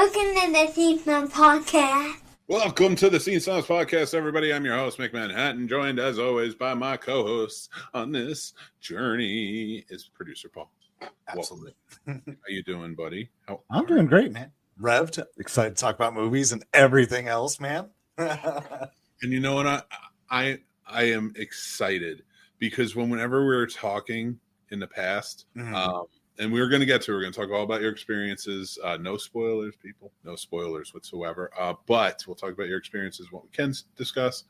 Welcome to the Scene Snobs Podcast. Welcome to the Scene Snobs Podcast, everybody. I'm your host, Mick Manhattan, joined as always by my co-hosts on this journey is producer Paul. Absolutely. How you doing, buddy? I'm doing great, man. Revved, excited to talk about movies and everything else, man. And you know what? I am excited because whenever we were talking in the past, and we're going to talk all about your experiences. No spoilers, people. No spoilers whatsoever. But we'll talk about your experiences, what we can discuss.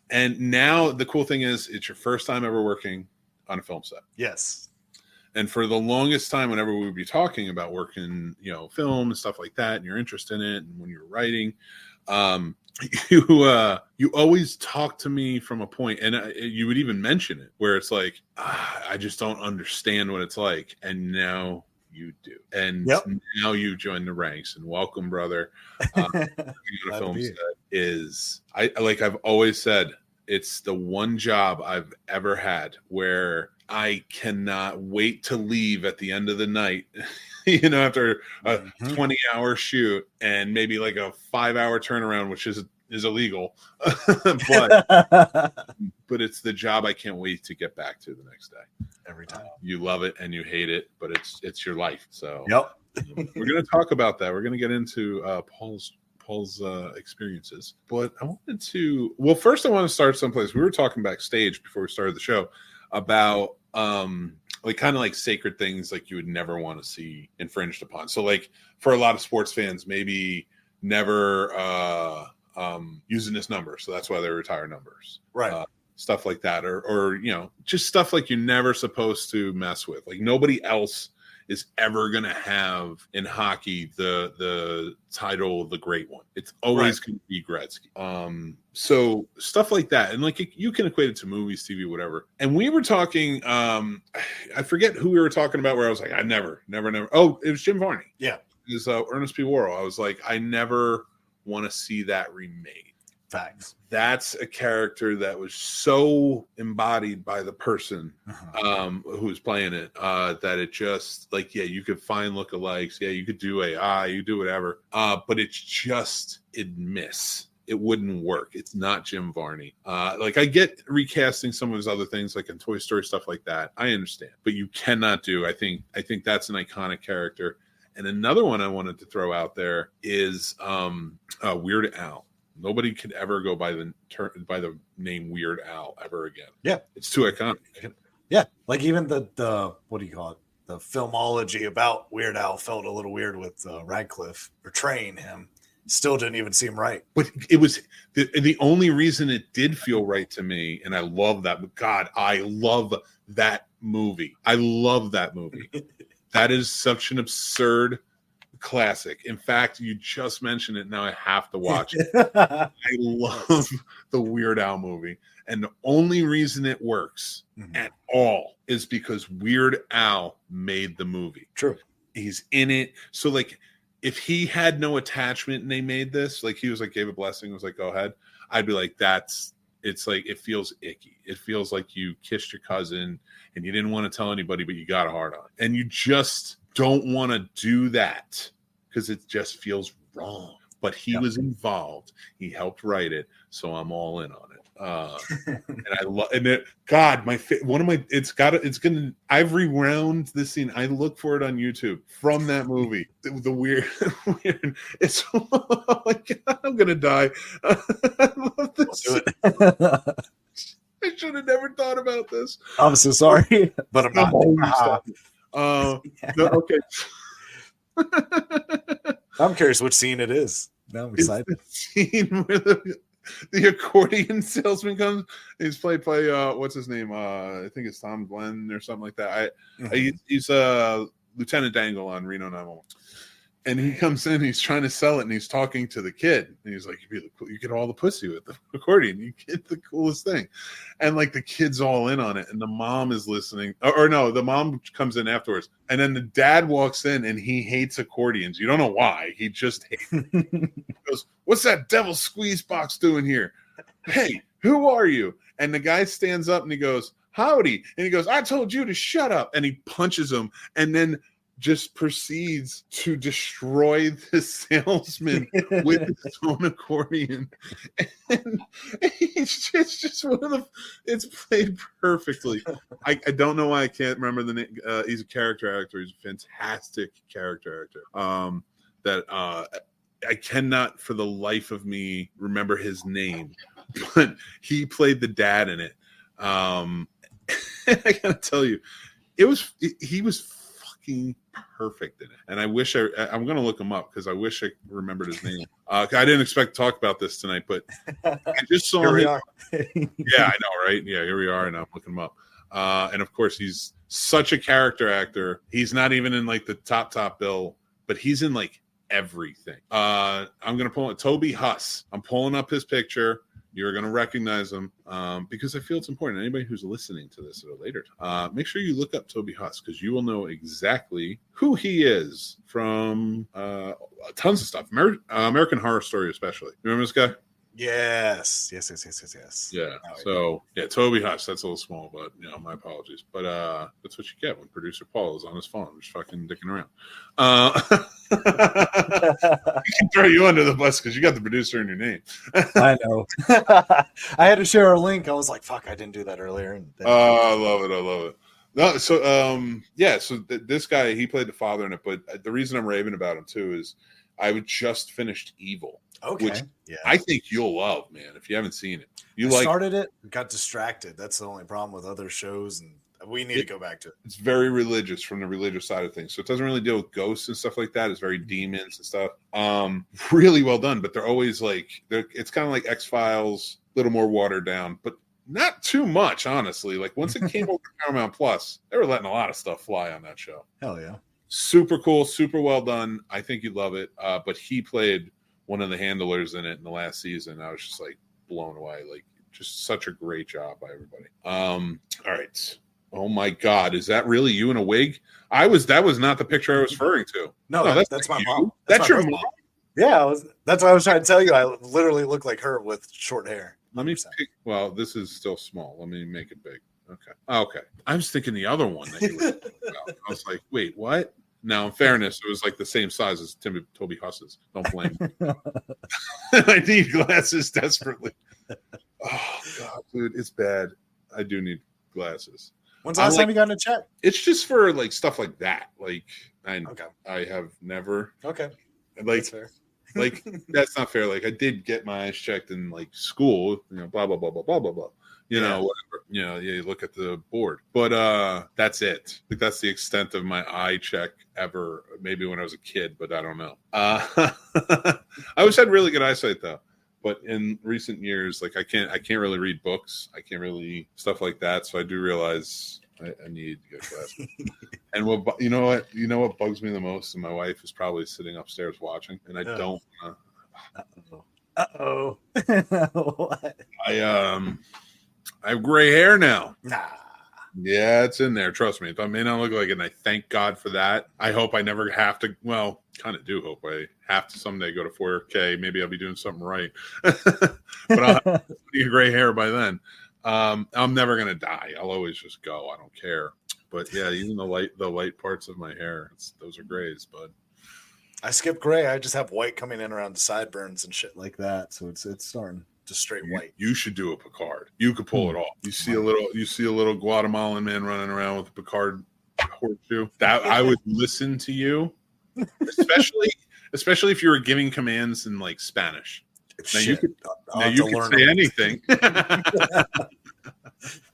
And now the cool thing is it's your first time ever working on a film set. Yes. And for the longest time, whenever we would be talking about working, film and stuff like that, and you're interested in it, and when you're writing, you always talk to me from a point, and you would even mention it, where it's like, I just don't understand what it's like, and now you do, and now you join the ranks, and welcome, brother. A film set is, I've always said, it's the one job I've ever had where I cannot wait to leave at the end of the night, after a 20-hour shoot and maybe like a 5-hour turnaround, which is illegal. but it's the job I can't wait to get back to the next day. Every time. You love it and you hate it, but it's your life. So we're going to talk about that. We're going to get into Paul's experiences, but I wanted to, first I want to start someplace. We were talking backstage before we started the show about kind of sacred things like you would never want to see infringed upon. So like for a lot of sports fans, maybe never using this number, so that's why they retire numbers, right? Stuff like that, or just stuff like you're never supposed to mess with. Like nobody else is ever going to have in hockey the title, the great one. It's always going to be Gretzky. So stuff like that. And you can equate it to movies, TV, whatever. And we were talking, I forget who we were talking about, where I was like, I never. Oh, it was Jim Varney. Yeah. It was Ernest P. Worrell. I was like, I never want to see that remade. Facts. That's a character that was so embodied by the person who's playing it that it just you could find lookalikes. Yeah, you could do AI, you do whatever. But it'd miss. It wouldn't work. It's not Jim Varney. I get recasting some of his other things, like in Toy Story, stuff like that. I understand. But you cannot do, I think that's an iconic character. And another one I wanted to throw out there is Weird Al. Nobody could ever go by the name Weird Al ever again. Yeah, it's too iconic. Yeah, like even the what do you call it? The filmology about Weird Al felt a little weird with Radcliffe portraying him. Still didn't even seem right. But it was the only reason it did feel right to me, and I love that. God, I love that movie. I love that movie. That is such an absurd classic. In fact, you just mentioned it. Now I have to watch it. I love the Weird Al movie. And the only reason it works at all is because Weird Al made the movie. True. He's in it. So if he had no attachment and they made this, he was gave a blessing, was go ahead, I'd be like, it feels icky. It feels like you kissed your cousin and you didn't want to tell anybody, but you got a hard on. And you just don't want to do that because it just feels wrong. But he was involved. He helped write it, so I'm all in on it. And I love it. God, I've rewound this scene. I look for it on YouTube from that movie. The weird. It's oh my God, I'm gonna die. I love this. I should have never thought about this. I'm so sorry, but I'm not. No, okay. I'm curious which scene it is. Now I'm excited. It's the scene where the accordion salesman comes. He's played by what's his name? I think it's Tom Glenn or something like that. He's Lieutenant Dangle on Reno 911. And he comes in, he's trying to sell it, and he's talking to the kid. And he's like, you get all the pussy with the accordion. You get the coolest thing. And the kid's all in on it. And the mom is listening. Or no, the mom comes in afterwards. And then the dad walks in, and he hates accordions. You don't know why. He just hates it. He goes, what's that devil squeeze box doing here? Hey, who are you? And the guy stands up, and he goes, howdy. And he goes, I told you to shut up. And he punches him. And then just proceeds to destroy the salesman with his own accordion. And it's just one of the, it's played perfectly. I don't know why I can't remember the name. He's a character actor. He's a fantastic character actor. That I cannot for the life of me remember his name, but he played the dad in it. I gotta tell you, he was fucking perfect in it. And I wish I'm gonna look him up because I wish I remembered his name. I didn't expect to talk about this tonight, but I just saw him. Yeah, I know, right? Yeah, here we are, and I'm looking him up. And of course, he's such a character actor. He's not even in like the top bill, but he's in like everything. I'm gonna pull it. Toby Huss. I'm pulling up his picture. You're going to recognize him because I feel it's important. Anybody who's listening to this at a later time, make sure you look up Toby Huss because you will know exactly who he is from tons of stuff. American Horror Story especially. You remember this guy? Yes. Yeah. Oh, So yeah, Toby Huss. That's a little small, but my apologies. But that's what you get when producer Paul is on his phone, just fucking dicking around. He can throw you under the bus because you got the producer in your name. I know. I had to share a link. I was like, "Fuck, I didn't do that earlier." And I love it. No, so so this guy, he played the father in it, but the reason I'm raving about him too is I just finished Evil. Okay. Which I think you'll love, man. If you haven't seen it, I started it, got distracted. That's the only problem with other shows, and we need to go back to it. It's very religious from the religious side of things, so it doesn't really deal with ghosts and stuff like that. It's very demons and stuff. Really well done, but they're always like it's kind of like X-Files, a little more watered down, but not too much, honestly. Like once it came over to Paramount Plus, they were letting a lot of stuff fly on that show. Hell yeah, super cool, super well done. I think you'd love it. But he played one of the handlers in it in the last season. I was just like blown away. Like just such a great job by everybody. All right. Oh my God. Is that really you in a wig? That was not the picture I was referring to. No, that's my you. mom. That's your mom. Yeah. That's what I was trying to tell you. I literally look like her with short hair. Let me pick. Well, this is still small. Let me make it big. Okay. I was thinking the other one that you were talking about. I was like, wait, what? Now, in fairness, it was like the same size as Toby Huss's. Don't blame me. I need glasses desperately. Oh, God, dude, it's bad. I do need glasses. When's the last time you got in a check? It's just for like stuff like that. Like, I have never. Okay. Like, that's fair. Like, that's not fair. Like, I did get my eyes checked in like school, blah, blah, blah, blah, blah, blah, blah. Whatever. You look at the board. But that's it. Like that's the extent of my eye check ever. Maybe when I was a kid, but I don't know. I always had really good eyesight though. But in recent years, like I can't really read books. I can't really stuff like that. So I do realize I need to get glasses. And you know what bugs me the most? And my wife is probably sitting upstairs watching, and I don't. Uh-oh. What? I have gray hair now. Nah. Yeah, it's in there. Trust me. I may not look like it, and I thank God for that. I hope I never have to. Well, kind of do hope I have to someday go to 4K. Maybe I'll be doing something right. But I'll have gray hair by then. I'm never going to die. I'll always just go. I don't care. But yeah, even the light parts of my hair, those are grays, bud. I skip gray. I just have white coming in around the sideburns and shit like that. So it's starting to straight white. You should do a Picard. You could pull it off. You see a little Guatemalan man running around with a Picard horseshoe. That I would listen to you, especially if you were giving commands in like Spanish. Now you could say anything.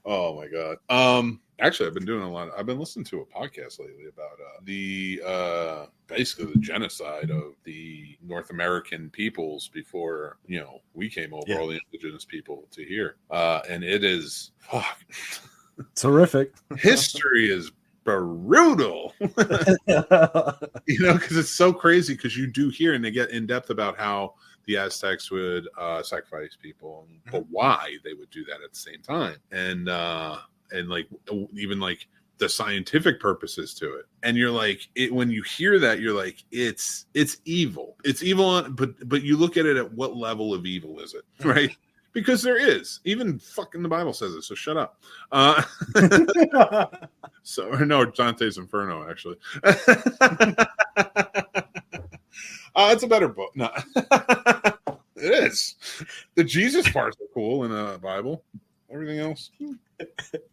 Oh my God. Actually, I've been doing I've been listening to a podcast lately about the basically the genocide of the North American peoples before we came over, all the indigenous people to here, and it is it's horrific. History is brutal, because it's so crazy. Because you do hear, and they get in depth about how the Aztecs would sacrifice people, but why they would do that at the same time, and like even like the scientific purposes to it. And you're like, when you hear that, you're like, it's evil. It's evil, but you look at it at what level of evil is it, right? Because there is. Even fucking the Bible says it, so shut up. So, or no, Dante's Inferno, actually. It's a better book. No. It is. The Jesus parts are cool in the Bible. Everything else, been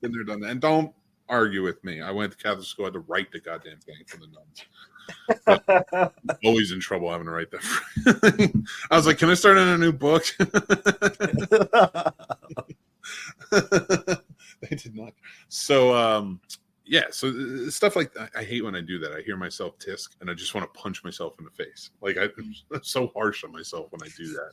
there, done that. And don't argue with me. I went to Catholic school, I had to write the goddamn thing for the nuns. But I'm always in trouble having to write that. I was like, can I start on a new book? They did not. So, yeah, so stuff like that. I hate when I do that. I hear myself tisk, and I just want to punch myself in the face. Like, I'm so harsh on myself when I do that.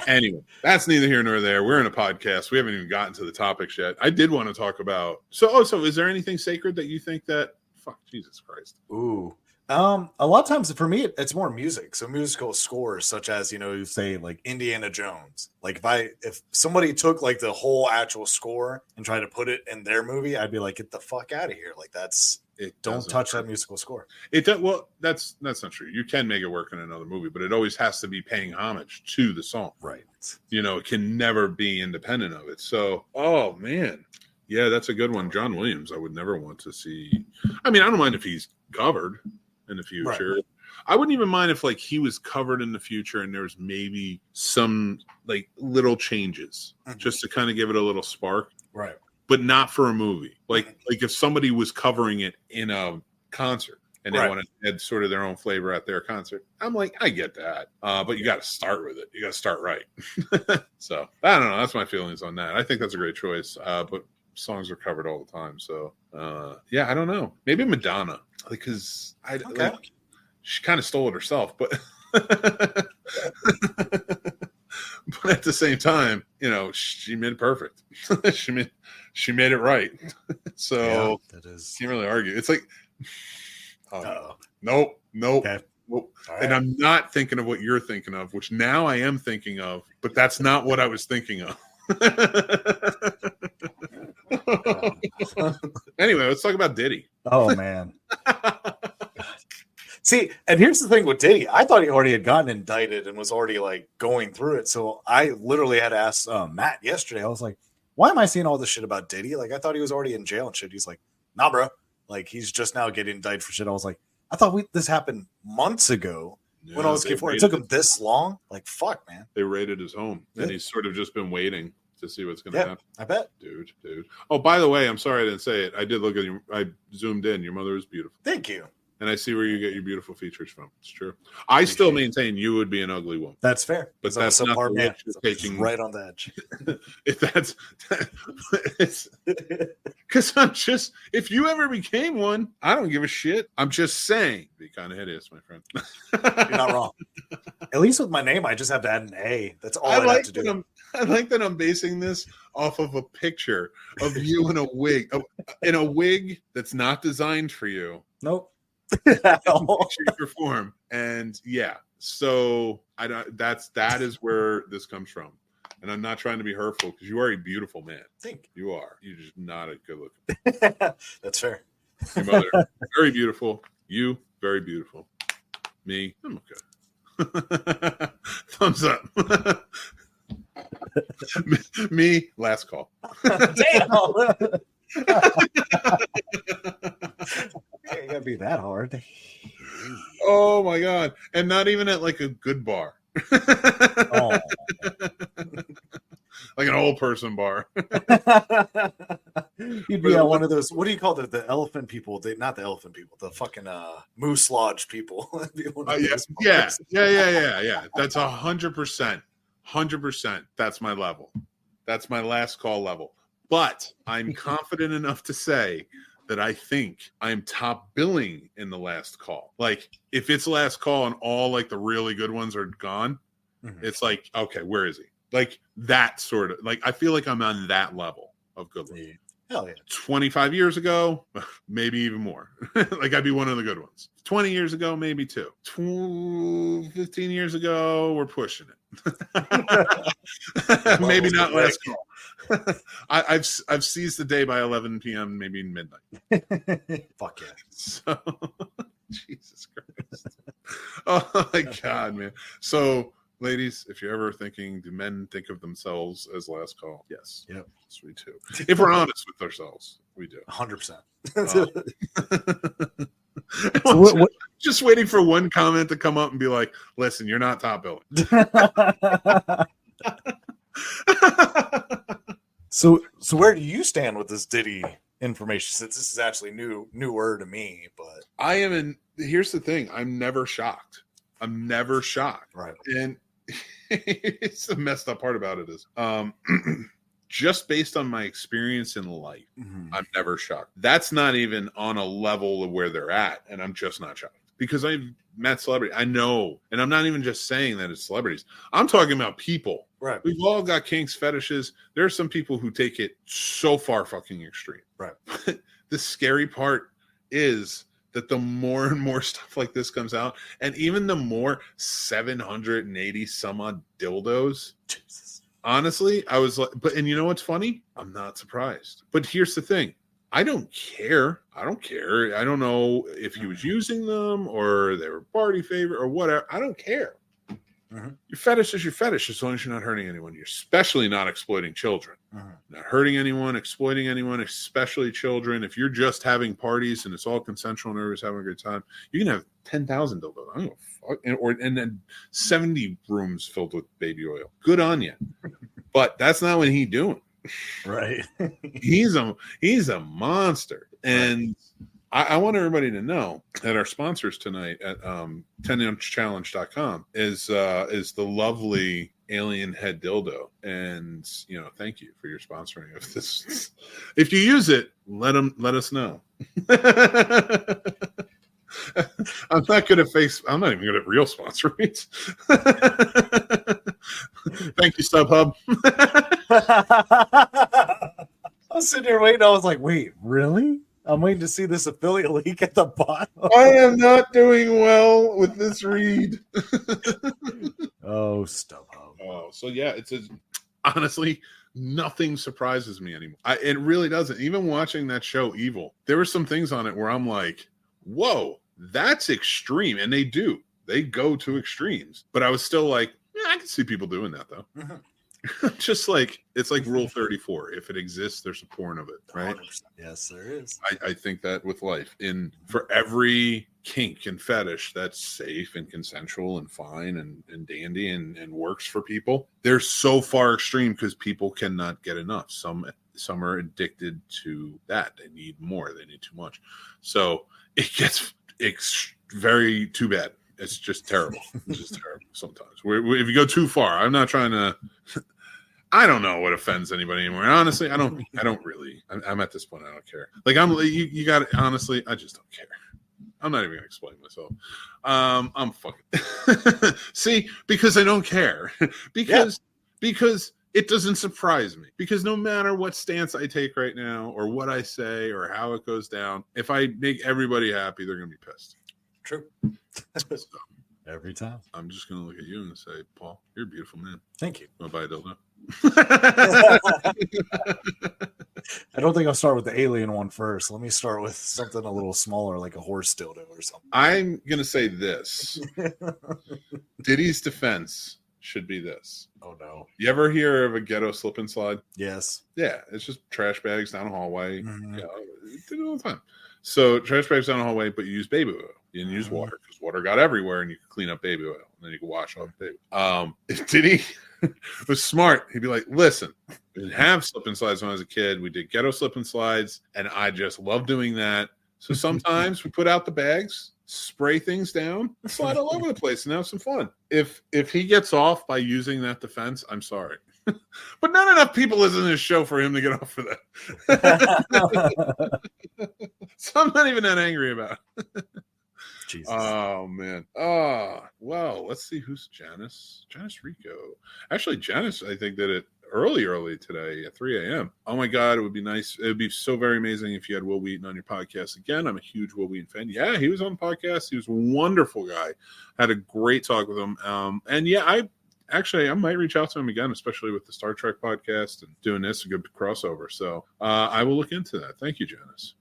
Anyway, that's neither here nor there. We're in a podcast. We haven't even gotten to the topics yet. I did want to talk about. So is there anything sacred that you think that? Fuck, Jesus Christ. Ooh. A lot of times for me, it's more music. So musical scores, such as, you say like Indiana Jones. Like if somebody took like the whole actual score and tried to put it in their movie, I'd be like, get the fuck out of here. Like don't touch that musical score. Well, that's not true. You can make it work in another movie, but it always has to be paying homage to the song. Right. It can never be independent of it. So, oh man. Yeah, that's a good one. John Williams, I would never want to see. I mean, I don't mind if he's covered in the future. Right. I wouldn't even mind if like he was covered in the future and there was maybe some like little changes just to kind of give it a little spark. Right. But not for a movie. Like if somebody was covering it in a concert and they want to add sort of their own flavor at their concert, I'm like, I get that. But you got to start with it. You got to start right. So I don't know. That's my feelings on that. I think that's a great choice. But songs are covered all the time. So yeah, I don't know. Maybe Madonna. Because she kind of stole it herself, but but at the same time, she made it perfect. she made it right. So that is can't really argue. It's like nope. Okay. Nope. Right. And I'm not thinking of what you're thinking of, which now I am thinking of, but that's not what I was thinking of. Anyway, let's talk about Diddy. Oh man. See, and here's the thing with Diddy. I thought he already had gotten indicted and was already like going through it. So I literally had to ask Matt yesterday. I was like, why am I seeing all this shit about Diddy? Like, I thought he was already in jail and shit. He's like, nah, bro. Like, he's just now getting indicted for shit. I was like, I thought this happened months ago when I was K4. It took him this long. Like, fuck, man. They raided his home and he's sort of just been waiting to see what's going to happen. I bet. Dude. Oh, by the way, I'm sorry I didn't say it. I did look at you. I zoomed in. Your mother is beautiful. Thank you. And I see where you get your beautiful features from. It's true. I still maintain you would be an ugly woman. That's fair. But that's not the man. Taking right on the edge. It's because if you ever became one, I don't give a shit. I'm just saying, be kind of hideous, my friend. You're not wrong. At least with my name, I just have to add an A. That's all I have to do. I like that I'm basing this off of a picture of you in a wig that's not designed for you. Nope. Your form, and yeah, so that is where this comes from, and I'm not trying to be hurtful because you are a beautiful man. You are. You're just not a good looking. That's fair. Your mother, very beautiful. You, very beautiful. Me, I'm okay. Thumbs up. Me, last call. Damn. It gotta be that hard. Oh my god. And not even at like a good bar. Oh. Like an old person bar. You'd be at one of those, what do you call it? The elephant people. Not the elephant people, the fucking Moose Lodge people. Yeah. That's 100%. 100%. That's my level. That's my last call level. But I'm confident enough to say that I think I'm top billing in the last call. Like, if it's last call and all like the really good ones are gone, it's like, okay, where is he? Like that sort of, like, I feel like I'm on that level of good looking. Yeah. Hell yeah. 25 years ago, maybe even more. Like, I'd be one of the good ones. 20 years ago, maybe two. 15 years ago, we're pushing it. Maybe not last call. I've seized the day by 11 p.m., maybe midnight. Fuck yeah. So, Jesus Christ. Oh my God, man. So ladies, if you're ever thinking, do men think of themselves as last call? Yes. Yep. Yes, we do. If we're honest with ourselves, we do. 100%. So just waiting for one comment to come up and be like, listen, you're not top billing. So where do you stand with this Diddy information? Since this is actually newer to me, but I am in. Here's the thing: I'm never shocked. I'm never shocked. Right. And it's the messed up part about it is, just based on my experience in life, I'm never shocked. That's not even on a level of where they're at, and I'm just not shocked because I've met celebrities. I know, and I'm not even just saying that it's celebrities. I'm talking about people. Right. We've all got kinks, fetishes. There are some people who take it so far fucking extreme. Right. The scary part is that the more and more stuff like this comes out, and even the more 780 some odd dildos. Jesus. Honestly, I was like, and you know what's funny? I'm not surprised. But here's the thing. I don't care. I don't care. I don't know if he was using them or they were party favorite or whatever. I don't care. Your fetish is your fetish as long as you're not hurting anyone. You're especially not exploiting children. Not hurting anyone, exploiting anyone, especially children. If you're just having parties and it's all consensual and everybody's having a good time, you can have 10,000 dildos. I don't know, and then 70 rooms filled with baby oil. Good on you. But that's not what he's doing. Right. He's a monster. And I want everybody to know that our sponsors tonight at 10inchchallenge.com is the lovely alien head dildo. And, thank you for your sponsoring of this. If you use it, let us know. I'm not good at I'm not even good at real sponsor rates. Thank you, StubHub. I was sitting there waiting. I was like, wait, really? I'm waiting to see this affiliate link at the bottom. I am not doing well with this read. Oh, StubHub. Oh, so yeah, honestly, nothing surprises me anymore. It really doesn't. Even watching that show, Evil, there were some things on it where I'm like, whoa, that's extreme. And they go to extremes. But I was still like, yeah, I can see people doing that though. Just like it's like Rule 34. If it exists, there's a porn of it, right? 100%. Yes, there is. I think that with life, for every kink and fetish that's safe and consensual and fine and dandy and works for people, they're so far extreme because people cannot get enough. Some are addicted to that. They need more. They need too much. So it gets very too bad. It's just terrible. It's just terrible sometimes. If you go too far, I'm not trying to. I don't know what offends anybody anymore. Honestly, I don't really. I'm at this point. I don't care. Like you got it. Honestly, I just don't care. I'm not even gonna explain myself. I'm fucking. See, because I don't care. Because it doesn't surprise me. Because no matter what stance I take right now, or what I say, or how it goes down, if I make everybody happy, they're gonna be pissed. True. Every time. I'm just going to look at you and say, Paul, you're a beautiful man. Thank you. Want to buy a dildo? I don't think I'll start with the alien one first. Let me start with something a little smaller, like a horse dildo or something. I'm going to say this. Diddy's defense should be this. Oh, no. You ever hear of a ghetto slip and slide? Yes. Yeah, it's just trash bags down a hallway. Yeah, I did it all the time. So trash bags down a hallway, but you use baby oil. You didn't use water because water got everywhere, and you could clean up baby oil, and then you could wash off baby. If Diddy was smart, he'd be like, "Listen, we didn't have slip and slides when I was a kid. We did ghetto slip and slides, and I just love doing that. So sometimes we put out the bags, spray things down, and slide all over the place, and have some fun. If he gets off by using that defense, I'm sorry." But not enough people listen to this show for him to get off for that. So I'm not even that angry about it. Jesus. Oh, man. Oh, well, let's see who's Janice. Janice Rico. Actually, Janice, I think, did it early today at 3 a.m. Oh, my God. It would be nice. It would be so very amazing if you had Will Wheaton on your podcast again. I'm a huge Will Wheaton fan. Yeah, he was on the podcast. He was a wonderful guy. Had a great talk with him. And yeah, actually, I might reach out to him again, especially with the Star Trek podcast and doing this, a good crossover. So I will look into that. Thank you, Janice.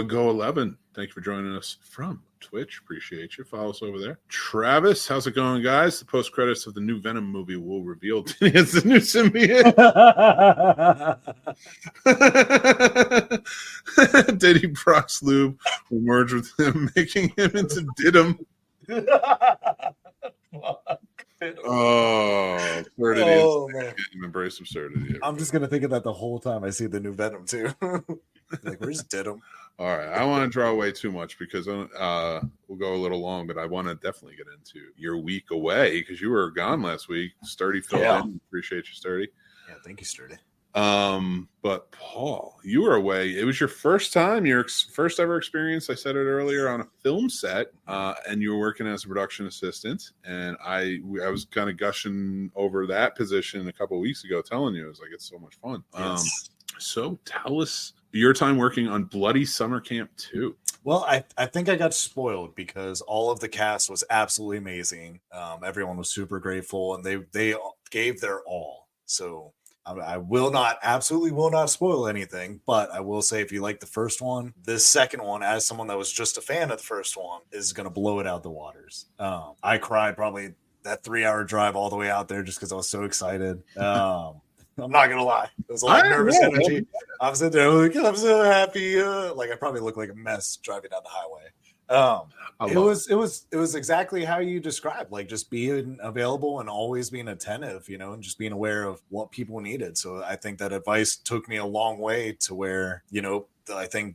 Go 11. Thank you for joining us from Twitch. Appreciate you. Follow us over there. Travis, how's it going, guys? The post credits of the new Venom movie will reveal Denny as the new symbiote. Denny Brock's lube will merge with him, making him into Diddum. Oh, absurdity! Oh, man. Embrace absurdity. I'm just gonna think of that the whole time I see the new Venom too. Like, where's Diddum? All right, I want to draw away too much because we'll go a little long, but I want to definitely get into your week away because you were gone last week. Sturdy filled in. Appreciate you, Sturdy. Yeah, thank you, Sturdy. But Paul, you were away. It was your first time, your first ever experience. I said it earlier, on a film set, and you were working as a production assistant. And I was kind of gushing over that position a couple of weeks ago, telling you, I was like, it's so much fun. Yes. So tell us your time working on Bloody Summer Camp 2. Well, I think I got spoiled because all of the cast was absolutely amazing. Everyone was super grateful, and they gave their all. So I absolutely will not spoil anything, but I will say if you like the first one, this second one, as someone that was just a fan of the first one, is going to blow it out the waters. I cried probably that 3-hour drive all the way out there just because I was so excited. I'm not going to lie. It was a lot of nervous energy. I was sitting there like, I'm so happy. Like I probably look like a mess driving down the highway. It was exactly how you described, like just being available and always being attentive, and just being aware of what people needed. So I think that advice took me a long way to where, I think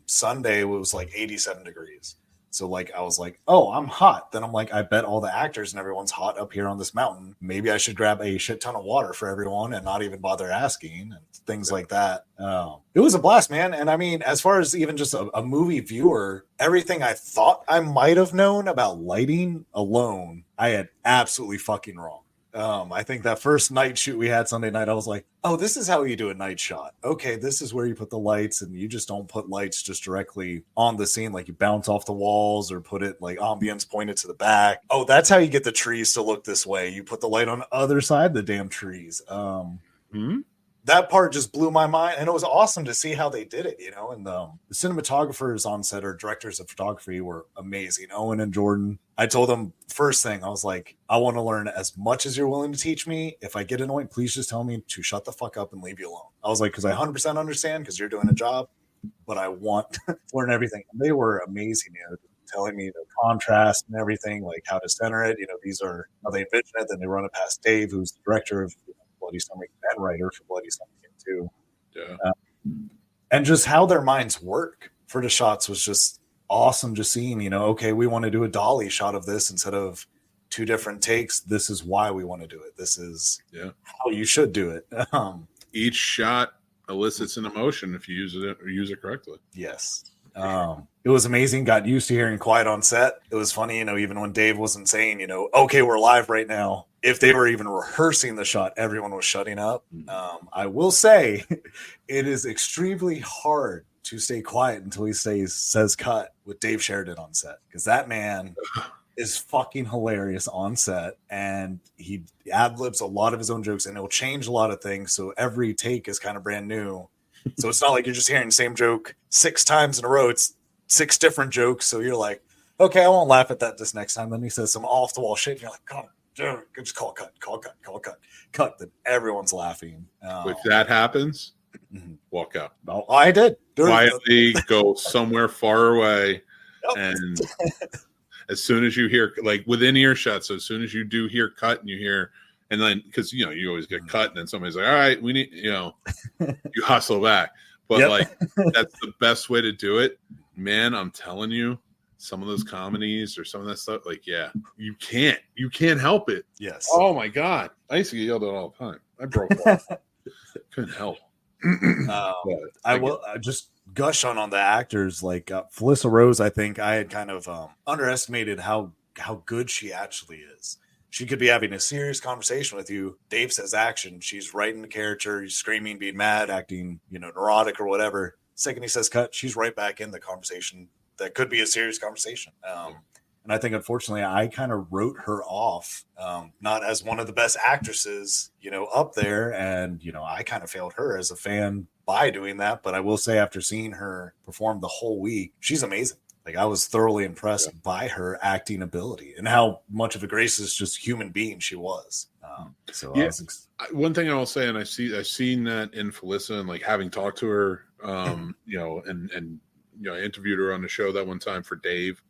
Sunday was like 87 degrees. So like I was like, oh, I'm hot. Then I'm like, I bet all the actors and everyone's hot up here on this mountain. Maybe I should grab a shit ton of water for everyone and not even bother asking and things like that. It was a blast, man. And I mean, as far as even just a movie viewer, everything I thought I might have known about lighting alone, I had absolutely fucking wrong. I think that first night shoot we had Sunday night, I was like, oh, this is how you do a night shot. Okay, this is where you put the lights, and you just don't put lights just directly on the scene, like you bounce off the walls or put it like ambience pointed to the back. Oh, that's how you get the trees to look this way. You put the light on the other side of the damn trees. That part just blew my mind, and it was awesome to see how they did it, and the cinematographers on set or directors of photography were amazing. Owen and Jordan. I told them first thing, I was like, I want to learn as much as you're willing to teach me. If I get annoyed, please just tell me to shut the fuck up and leave you alone. I was like, because I 100% understand because you're doing a job, but I want to learn everything. And they were amazing, telling me the contrast and everything, like how to center it. These are how they envision it. Then they run it past Dave, who's the director of Bloody Summer and writer for Bloody Summer too. Yeah. And just how their minds work for the shots was just awesome. Just seeing, okay, we want to do a dolly shot of this instead of 2 different takes. This is why we want to do it. This is how you should do it. Each shot elicits an emotion if you use it correctly. Yes. It was amazing. Got used to hearing quiet on set. It was funny, even when Dave wasn't saying, okay, we're live right now. If they were even rehearsing the shot, everyone was shutting up. I will say it is extremely hard to stay quiet until he says cut with Dave Sheridan on set, because that man is fucking hilarious on set, and he ad-libs a lot of his own jokes, and it'll change a lot of things. So every take is kind of brand new. So it's not like you're just hearing the same joke 6 times in a row. It's 6 different jokes. So you're like, okay, I won't laugh at that this next time. Then he says some off the wall shit, and you're like, God, dude, just call cut. Then everyone's laughing. If that happens, walk out. Oh, I did. Quietly go somewhere far away, and as soon as you hear, like within earshot, so as soon as you do hear cut and you hear, and then because you always get cut, and then somebody's like, all right, we need, you hustle back. But like that's the best way to do it, man. I'm telling you, some of those comedies or some of that stuff, like, you can't help it. Yes. Oh my God, I used to get yelled at all the time. I broke off. Couldn't help. I will just gush on the actors, like Felissa Rose. I think I had kind of underestimated how good she actually is. She could be having a serious conversation with you. Dave says action. She's writing the character. He's screaming, being mad, acting, neurotic or whatever. Second he says cut, she's right back in the conversation. That could be a serious conversation. And I think, unfortunately, I kind of wrote her off, not as one of the best actresses, up there. And, I kind of failed her as a fan by doing that. But I will say, after seeing her perform the whole week, she's amazing. Like, I was thoroughly impressed by her acting ability and how much of a gracious, just human being she was. One thing I will say, and I've seen that in Felissa, and like having talked to her, and I interviewed her on the show that one time for Dave,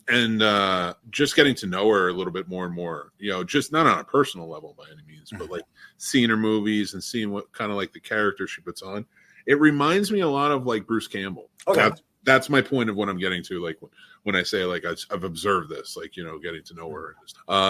and just getting to know her a little bit more and more. Just not on a personal level by any means, but like seeing her movies and seeing what kind of like the character she puts on. It reminds me a lot of like Bruce Campbell. Okay. That's my point of what I'm getting to. Like when I say like I've observed this, like getting to know her.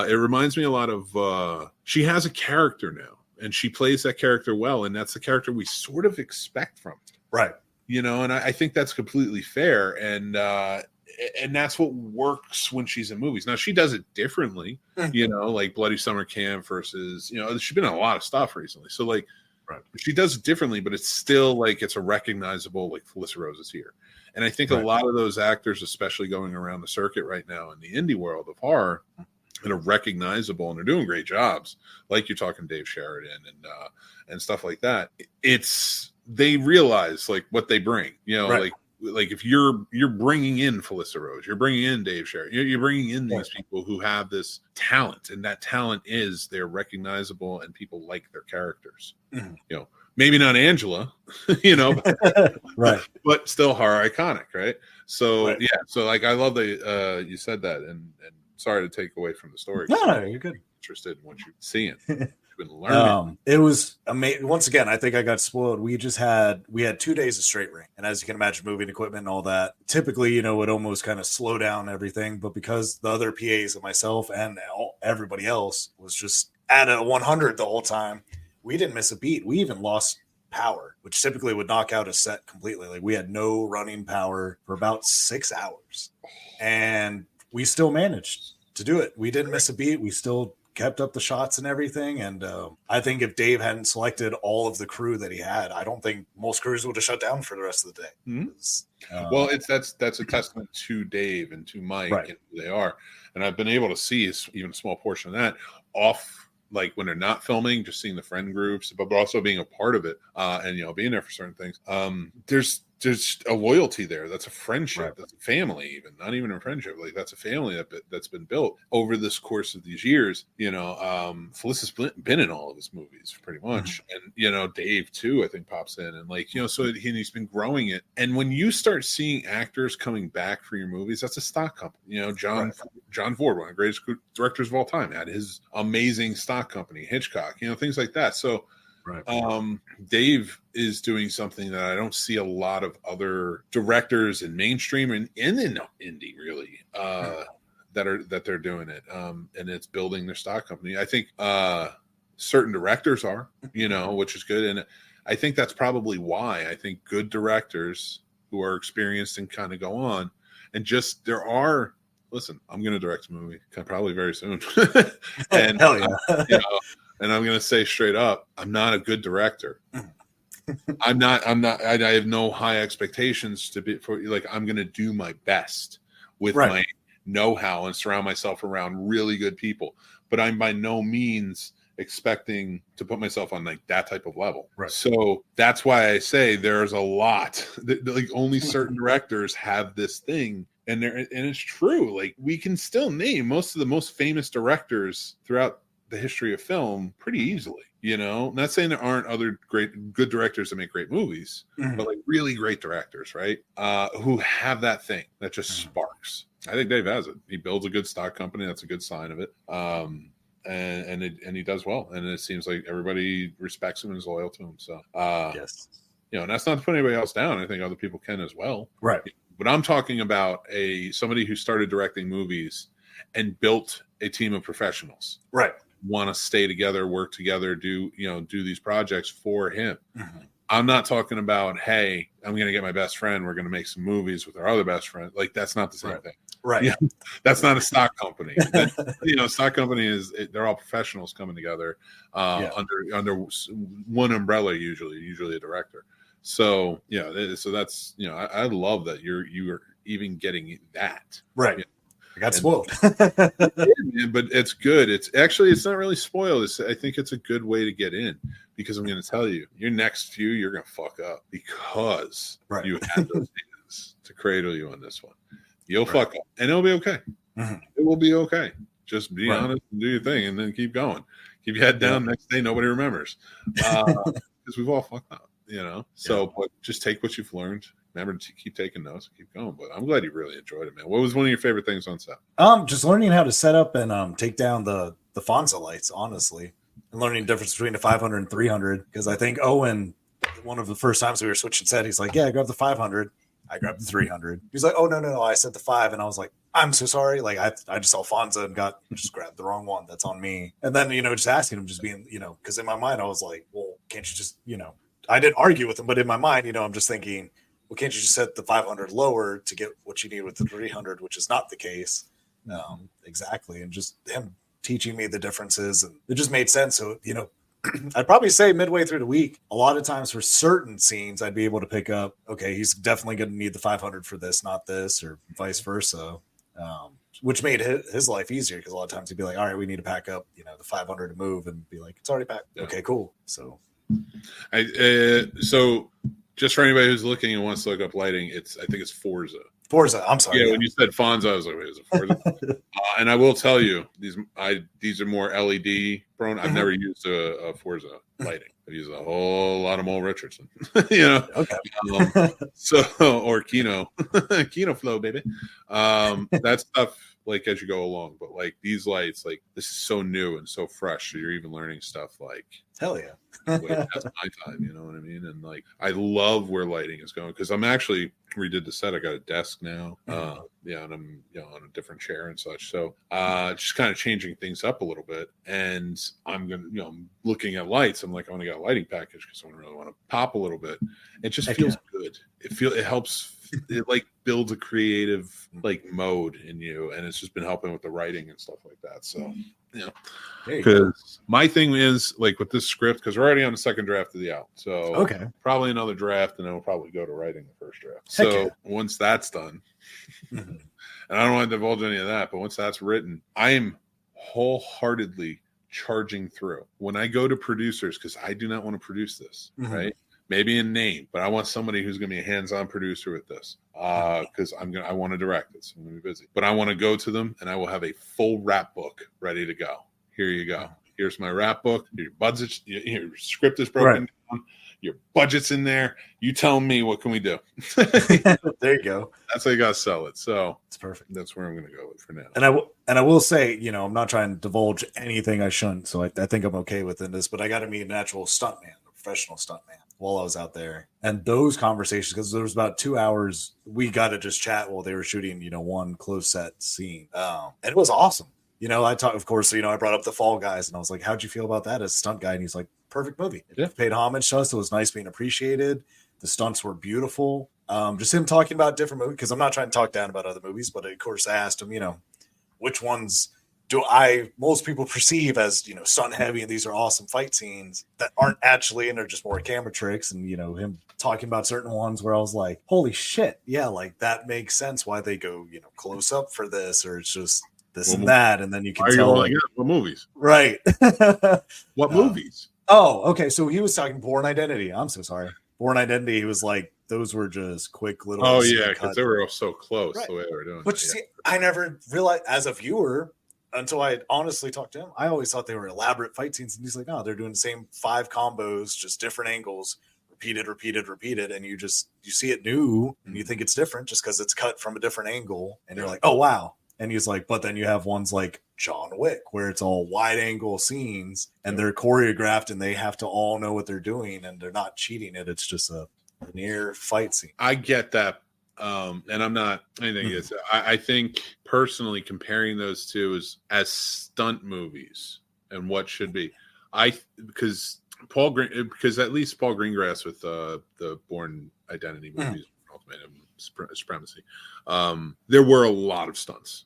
It reminds me a lot of. She has a character now, and she plays that character well, and that's the character we sort of expect from her. Right. And I think that's completely fair, and that's what works when she's in movies. Now she does it differently, like Bloody Summer Camp versus she's been in a lot of stuff recently, so like. Right. She does it differently, but it's still like it's a recognizable like Felissa Rose is here. And I think a lot of those actors, especially going around the circuit right now in the indie world of horror, that are recognizable and they're doing great jobs. Like you're talking Dave Sheridan and stuff like that. They realize like what they bring, like if you're bringing in Felissa Rose, you're bringing in Dave Sheridan, you're bringing in these people who have this talent, and that talent is they're recognizable and people like their characters. Maybe not Angela, right, but still horror iconic, right? So so like I love that you said that, and sorry to take away from the story. No, you're good. Interested in what you're seeing. Been learning. It was amazing. Once again, I think I got spoiled. We had 2 days of straight rain, and as you can imagine, moving equipment and all that typically would almost kind of slow down everything, but because the other PAs and myself and everybody else was just at a 100 the whole time, we didn't miss a beat. We even lost power, which typically would knock out a set completely. Like, we had no running power for about 6 hours, and we still managed to do it. We didn't miss a beat. We still kept up the shots and everything. And I think if Dave hadn't selected all of the crew that he had, I don't think most crews would have shut down for the rest of the day. Mm-hmm. Well, that's a testament to Dave and to Mike and who they are. And I've been able to see even a small portion of that off, like when they're not filming, just seeing the friend groups, but also being a part of it and being there for certain things. There's a loyalty there. That's a friendship. That's a family, even not even a friendship. Like, that's a family that's been built over this course of these years. Felissa's been in all of his movies pretty much, and Dave too, I think, pops in, and like so he's been growing it. And when you start seeing actors coming back for your movies, that's a stock company. John Ford, one of the greatest directors of all time, had his amazing stock company, Hitchcock. Things like that. So. Dave is doing something that I don't see a lot of other directors in mainstream and in indie really that they're doing it, and it's building their stock company. I think certain directors are, which is good, and I think that's probably why I think good directors who are experienced and kind of go on, and just listen, I'm going to direct a movie probably very soon, and hell yeah. And I'm going to say straight up, I'm not a good director. I have no high expectations I'm going to do my best with my know-how and surround myself around really good people. But I'm by no means expecting to put myself on like that type of level. Right. So that's why I say there's a lot like only certain directors have this thing. And it's true. Like, we can still name most of the most famous directors throughout the history of film pretty easily, not saying there aren't other good directors that make great movies, but like really great directors, right? Who have that thing that just sparks. I think Dave has it. He builds a good stock company. That's a good sign of it. And he does well. And it seems like everybody respects him and is loyal to him. So, yes, and that's not to put anybody else down. I think other people can as well. Right. But I'm talking about somebody who started directing movies and built a team of professionals. Right. Want to stay together, work together, do these projects for him. I'm not talking about, hey, I'm going to get my best friend, we're going to make some movies with our other best friend. Like, that's not the same thing. Right. That's not a stock company. Stock company they're all professionals coming together under one umbrella, usually a director. So so that's I love that you are even getting that. Right. I got spoiled. Man, but it's good. It's not really spoiled. I think it's a good way to get in, because I'm going to tell you, your next few you're going to fuck up because you had those hands to cradle you on this one. You'll fuck up, and it'll be okay. Mm-hmm. It will be okay. Just be honest and do your thing, and then keep going. Keep your head down. Next day, nobody remembers, because we've all fucked up, So, but just take what you've learned. Remember to keep taking notes, keep going. But I'm glad you really enjoyed it, man. What was one of your favorite things on set? Just learning how to set up and take down the Fonza lights, honestly, and learning the difference between the 500 and 300. Because I think Owen, one of the first times we were switching set, he's like, "Yeah, I grabbed the 500." I grabbed the 300. He's like, "Oh no, I said the 5," and I was like, "I'm so sorry. Like I just saw Fonza and just grabbed the wrong one. That's on me." And then just asking him, just being because in my mind I was like, "Well, can't you just I didn't argue with him, but in my mind I'm just thinking, well, can't you just set the 500 lower to get what you need with the 300, which is not the case. Exactly. And just him teaching me the differences, and it just made sense. So, I'd probably say midway through the week, a lot of times for certain scenes, I'd be able to pick up, okay, he's definitely going to need the 500 for this, not this, or vice versa. Which made his life easier, because a lot of times he'd be like, all right, we need to pack up, the 500 to move, and be like, it's already packed. Yeah. Okay, cool. So, so just for anybody who's looking and wants to look up lighting, I think it's Forza. I'm sorry. Yeah, when you said Fonza, I was like, wait, is it Forza? And I will tell you, these are more LED prone. I've never used a Forza lighting. I've used a whole lot of Mole Richardson. Okay. Or Kino Flow, baby. That stuff, like, as you go along, but like these lights, like, this is so new and so fresh. So you're even learning stuff like, hell yeah. Wait, that's my time, you know what I mean? And like, I love where lighting is going, because I'm actually redid the set. I got a desk now, and I'm on a different chair and such. So just kind of changing things up a little bit. And I'm gonna, I'm looking at lights. I'm like, I want to get a lighting package because I really want to pop a little bit. It just feels good. It helps. It like builds a creative like mode in you, and it's just been helping with the writing and stuff like that. So. Because my thing is, like, with this script, because we're already on the second draft of the out, so probably another draft, and then we'll probably go to writing the first draft. So once that's done, and I don't want to divulge any of that, but once that's written, I am wholeheartedly charging through. When I go to producers, because I do not want to produce this, right? Maybe in name, but I want somebody who's going to be a hands-on producer with this, because I want to direct it, so I'm going to be busy. But I want to go to them, and I will have a full rap book ready to go. Here you go. Here's my rap book. Your budget, your script is broken down. Your budget's in there. You tell me, what can we do? There you go. That's how you got to sell it. So it's perfect. That's where I'm going to go with for now. And I will say, I'm not trying to divulge anything I shouldn't. So I think I'm okay within this, but I got to meet an actual stuntman, a professional stuntman, while I was out there. And those conversations, because there was about 2 hours, we got to just chat while they were shooting, one close set scene. And it was awesome. I talked, of course, I brought up the Fall Guys, and I was like, how'd you feel about that as a stunt guy? And he's like, perfect movie. It paid homage to us. It was nice being appreciated. The stunts were beautiful. Just him talking about different movies, because I'm not trying to talk down about other movies, but of course I asked him, which ones do most people perceive as, stunt heavy, and these are awesome fight scenes that aren't actually, and they're just more camera tricks. And, him talking about certain ones where I was like, holy shit. Yeah. Like, that makes sense why they go, close up for this, or it's just this and that, and then you can tell what movies, right? What movies? Oh, okay. So he was talking Born Identity. I'm so sorry. Born Identity. He was like, those were just quick little. Oh yeah, because they were all so close the way they were doing. But you see, I never realized as a viewer until I honestly talked to him. I always thought they were elaborate fight scenes, and he's like, no, they're doing the same 5 combos, just different angles, repeated, and you see it new, and you think it's different just because it's cut from a different angle, and you're like, oh wow. And he's like, but then you have ones like John Wick, where it's all wide angle scenes, and they're choreographed, and they have to all know what they're doing, and they're not cheating it. It's just a linear fight scene. I get that. And I'm not anything against it. I think personally comparing those two as stunt movies and what should be, because at least Paul Greengrass with the Born Identity movies, Ultimate Supremacy, there were a lot of stunts.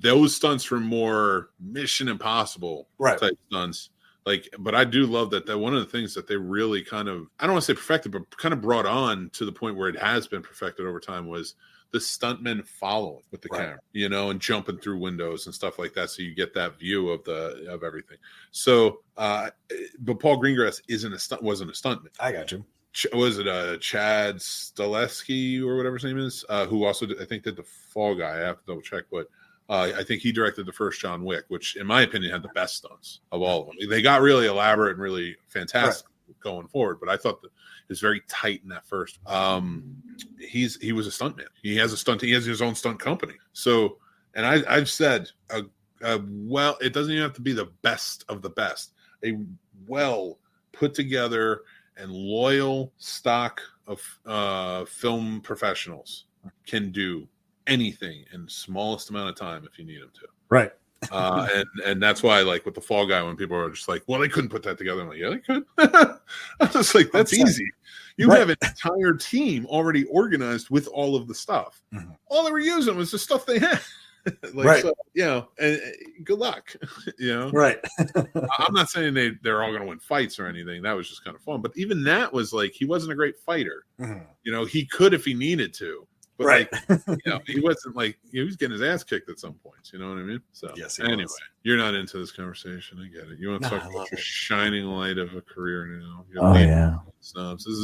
Those stunts were more Mission Impossible type stunts. But I do love that one of the things that they really kind of, I don't want to say perfected, but kind of brought on to the point where it has been perfected over time was the stuntmen following with the camera, you know, and jumping through windows and stuff like that, so you get that view of everything. So, but Paul Greengrass wasn't a stuntman. I got you. Was it Chad Stileski or whatever his name is, who also I think did the Fall Guy? I have to double check, but I think he directed the first John Wick, which in my opinion had the best stunts of all of them. They got really elaborate and really fantastic going forward, but I thought that it was very tight in that first. He was a stuntman. He has his own stunt company. So, and I've said, well, it doesn't even have to be the best of the best. A well put together and loyal stock of film professionals can do anything in the smallest amount of time if you need them to. Right. And that's why, like with the Fall Guy, when people are just like, well, they couldn't put that together. I'm like, yeah, they could. I'm just like, that's easy. You have an entire team already organized with all of the stuff. Mm-hmm. All they were using was the stuff they had. So, you know, and good luck. You know, right. I'm not saying they're all going to win fights or anything. That was just kind of fun. But even that was like, he wasn't a great fighter. Mm-hmm. You know, he could if he needed to. But like, you know, he wasn't like, he was getting his ass kicked at some points. You know what I mean? So yes, anyway, you're not into this conversation. I get it. You want to talk about your shining light of a career now? Yeah. Snobs. This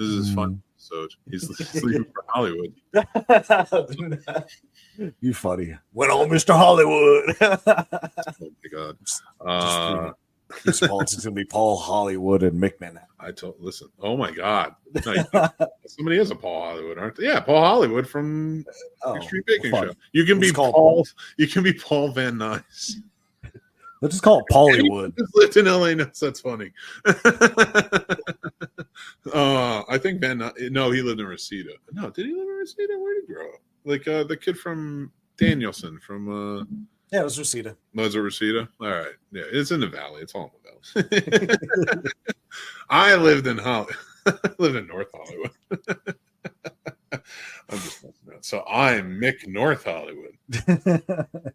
is fun. So he's leaving for Hollywood. You funny. Went on Mr. Hollywood. Oh my God. He's going to be Paul Hollywood and Mick Manhattan. Listen. Oh my God. No, somebody is a Paul Hollywood, aren't they? Yeah, Paul Hollywood from Extreme Baking Show. You can be Paul. You can be Paul Van Nuys. Let's just call it Pollywood. He lived in LA. That's funny. I think Van Nuys. No, he lived in Reseda. No, did he live in Reseda? Where did he grow up? Like the kid from Danielson from. Yeah, it was Reseda. Was it Reseda? All right. Yeah, it's in the valley. It's all in the valley. I lived in lived in North Hollywood. I'm just messing around. So I'm Mick North Hollywood.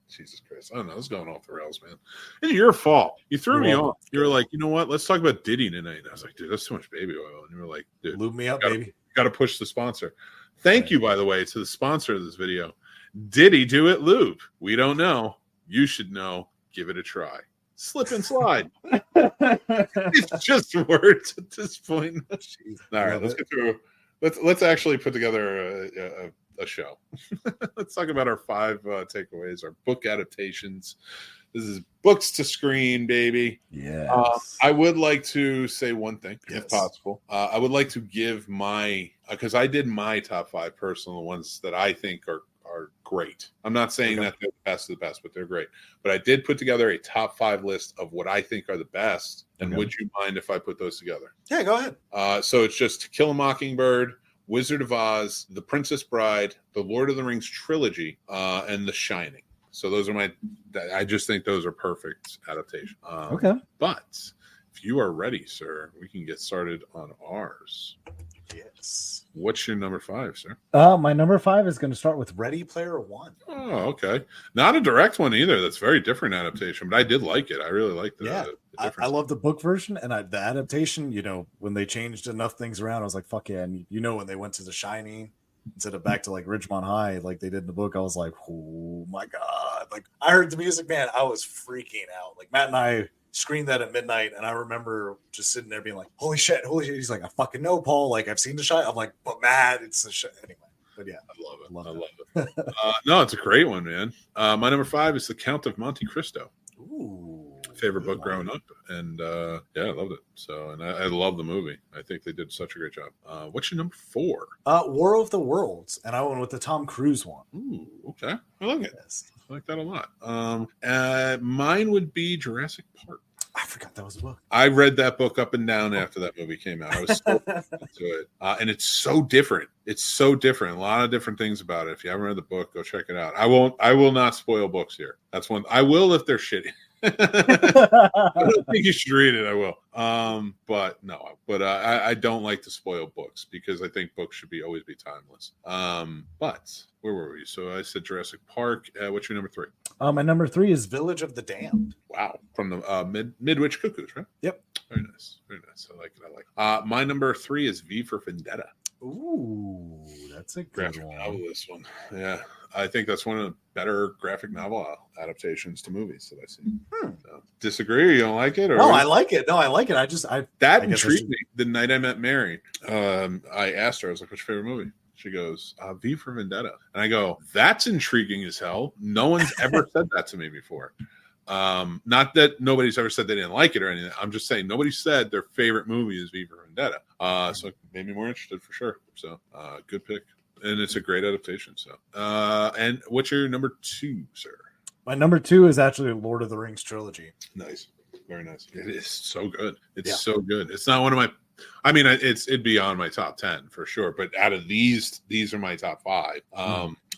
Jesus Christ. I don't know. This is going off the rails, man. It's your fault. You threw me off. You were like, you know what? Let's talk about Diddy tonight. And I was like, dude, that's too much baby oil. And you were like, dude, lube me up, baby. Got to push the sponsor. Thank you, by the way, to the sponsor of this video. Diddy do it lube? We don't know. You should know. Give it a try. Slip and slide. It's just words at this point. All right, let's get through. Let's actually put together a show. Let's talk about our 5 takeaways, our book adaptations. This is books to screen, baby. Yes. I would like to say one thing, if possible. I would like to give because I did my top 5 personal ones that I think are great. I'm not saying that they're the best of the best, but they're great. But I did put together a top 5 list of what I think are the best. And would you mind if I put those together? Yeah, go ahead. So it's just To Kill a Mockingbird, Wizard of Oz, The Princess Bride, The Lord of the Rings trilogy, and The Shining. So those are I just think those are perfect adaptations. Okay. But if you are ready, sir, we can get started on ours. Yes. What's your number 5, sir? My number 5 is going to start with Ready Player One. Oh, okay. Not a direct one either. That's very different adaptation, but I did like it. I really liked it. Yeah. I love the book version and the adaptation. You know, when they changed enough things around, I was like, fuck yeah. And you know, when they went to The Shining instead of back to like Ridgemont High, like they did in the book, I was like, oh my God. Like I heard the music, man, I was freaking out. Like Matt and I screened that at midnight, and I remember just sitting there being like, holy shit. He's like, I fucking know, Paul. Like, I've seen The Shining. I'm like, but Matt, it's The Shining. Anyway, but yeah. I love it. No, it's a great one, man. My number 5 is The Count of Monte Cristo. Ooh. Favorite book growing up. And I loved it. So, and I love the movie. I think they did such a great job. What's your number 4? War of the Worlds. And I went with the Tom Cruise one. Ooh, okay. I like it. Yes. I like that a lot. Mine would be Jurassic Park. I forgot that was a book. I read that book up and down after that movie came out. I was so into it. And it's so different. It's so different. A lot of different things about it. If you haven't read the book, go check it out. I will not spoil books here. That's one. I will if they're shitty. I don't think you should read it. I will. But no, I don't like to spoil books because I think books should always be timeless. But where were we? So I said Jurassic Park. What's your number 3? My number 3 is Village of the Damned. Wow. From the Midwich Cuckoos, right? Yep. Very nice. Very nice. I like it. My number 3 is V for Vendetta. Ooh, that's a good Graphic one. novel, this one. Yeah. I think that's one of the better graphic novel adaptations to movies that I've seen. So, disagree? You don't like it? Or No, I like it. that I guess intrigued me. The night I met Mary, I asked her, I was like, what's your favorite movie? She goes, V for Vendetta. And I go, that's intriguing as hell. No one's ever said that to me before. Not that nobody's ever said they didn't like it or anything. I'm just saying nobody said their favorite movie is V for Vendetta. So it made me more interested for sure. So good pick. And it's a great adaptation. So and what's your number 2, sir? My number 2 is actually Lord of the Rings trilogy. Nice. Very nice. It is so good. It's so good. It's not one of my, I mean, it'd be on my top 10 for sure. But out of these are my top 5.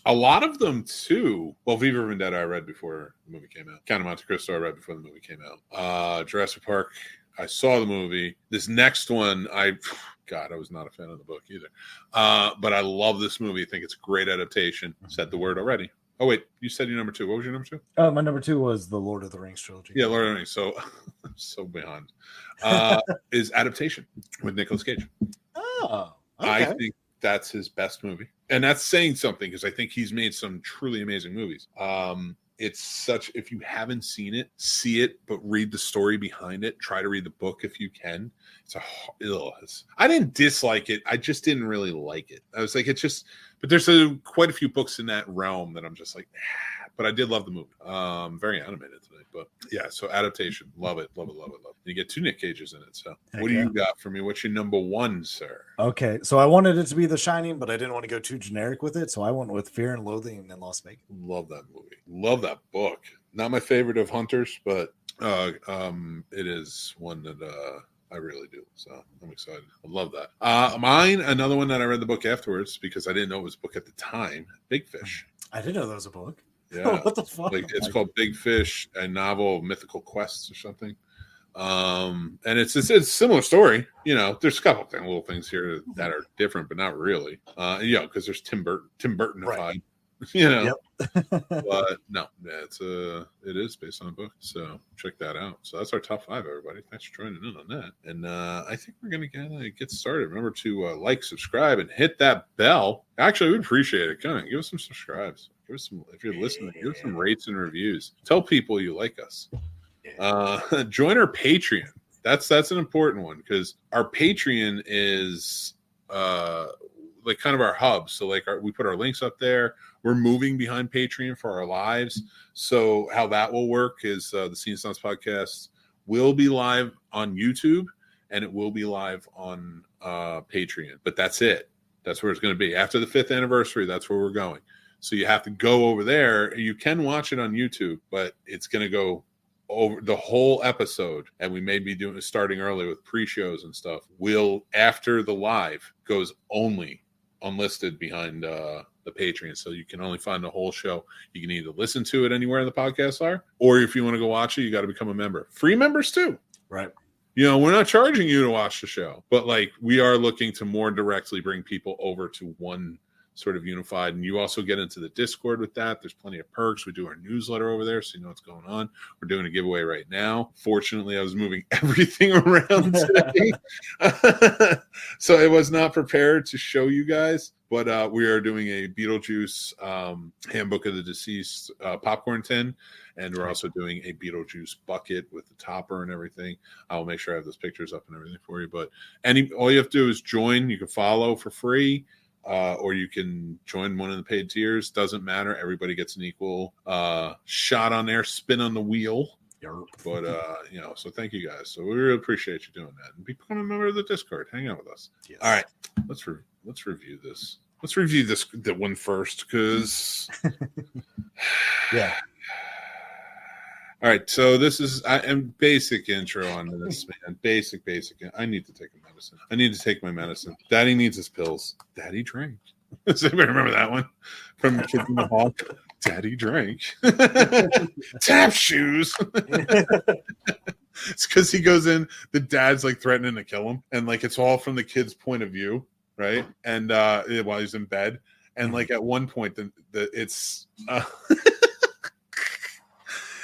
A lot of them too. Well, V for Vendetta I read before the movie came out. Count of Monte Cristo I read before the movie came out. Jurassic Park, I saw the movie. This next one, I was not a fan of the book either. But I love this movie. I think it's a great adaptation. Said the word already. Oh, wait. You said your number 2. What was your number 2? My number 2 was the Lord of the Rings trilogy. Yeah, Lord of the Rings. So, I'm so behind. Is Adaptation with Nicolas Cage. Oh, okay. I think that's his best movie. And that's saying something because I think he's made some truly amazing movies. It's such, if you haven't seen it, see it, but read the story behind it. Try to read the book if you can. I didn't dislike it. I just didn't really like it. I was like, it's just, but there's quite a few books in that realm that I'm just like, but I did love the movie. Very animated tonight, but yeah, so Adaptation. Love it. You get 2 Nick Cages in it. So what do you got for me? What's your number 1, sir? Okay, so I wanted it to be The Shining, but I didn't want to go too generic with it, so I went with Fear and Loathing in Las Vegas. Love that movie. Love that book. Not my favorite of Hunters, but it is one that I really do. So I'm excited. I love that. Mine, another one that I read the book afterwards because I didn't know it was a book at the time. Big Fish. I didn't know that was a book. Yeah. What the fuck? It's called Big Fish, a novel of mythical quests or something. And it's a similar story. You know, there's a couple little things here that are different, but not really. Because there's Tim Burton-ified. Right. You know, Yep. but no, it is based on a book, so check that out. So that's our top 5, everybody. Thanks for joining in on that, and I think we're gonna get started. Remember to like, subscribe, and hit that bell. Actually, we'd appreciate it. Come on, give us some subscribes. Give us some, if you're listening, give us some rates and reviews. Tell people you like us. Join our Patreon. That's an important one because our Patreon is like kind of our hub. So like we put our links up there. We're moving behind Patreon for our lives. So how that will work is the Scene Snobs Podcast will be live on YouTube and it will be live on Patreon. But that's it. That's where it's going to be. After the 5th anniversary, that's where we're going. So you have to go over there. You can watch it on YouTube, but it's going to go over the whole episode, and we may be starting early with pre-shows and stuff. Will, after the live, goes only unlisted behind the Patreon, so you can only find the whole show. You can either listen to it anywhere the podcasts are, or if you want to go watch it, you got to become a member. Free members too, right? You know, we're not charging you to watch the show, but like we are looking to more directly bring people over to one sort of unified, and you also get into the Discord with that. There's plenty of perks. We do our newsletter over there, so you know what's going on. We're doing a giveaway right now. Fortunately, I was moving everything around today, so I was not prepared to show you guys. But we are doing a Beetlejuice Handbook of the Deceased popcorn tin, and we're also doing a Beetlejuice bucket with the topper and everything. I'll make sure I have those pictures up and everything for you. But all you have to do is join. You can follow for free. Or you can join one of the paid tiers. Doesn't matter. Everybody gets an equal shot on there, spin on the wheel. But so thank you guys. So we really appreciate you doing that, and become a member of the Discord. Hang out with us. Yes. All right, let's review this. Let's review the one first, because yeah. All right, so this is basic intro on this, man. Basic. I need to take a medicine. I need to take my medicine. Daddy needs his pills. Daddy drank. Does anybody remember that one from Kids in the Hall? Daddy drank. Tap shoes. It's because he goes in. The dad's like threatening to kill him, and like it's all from the kid's point of view, right? And while he's in bed, and like at one point, it's.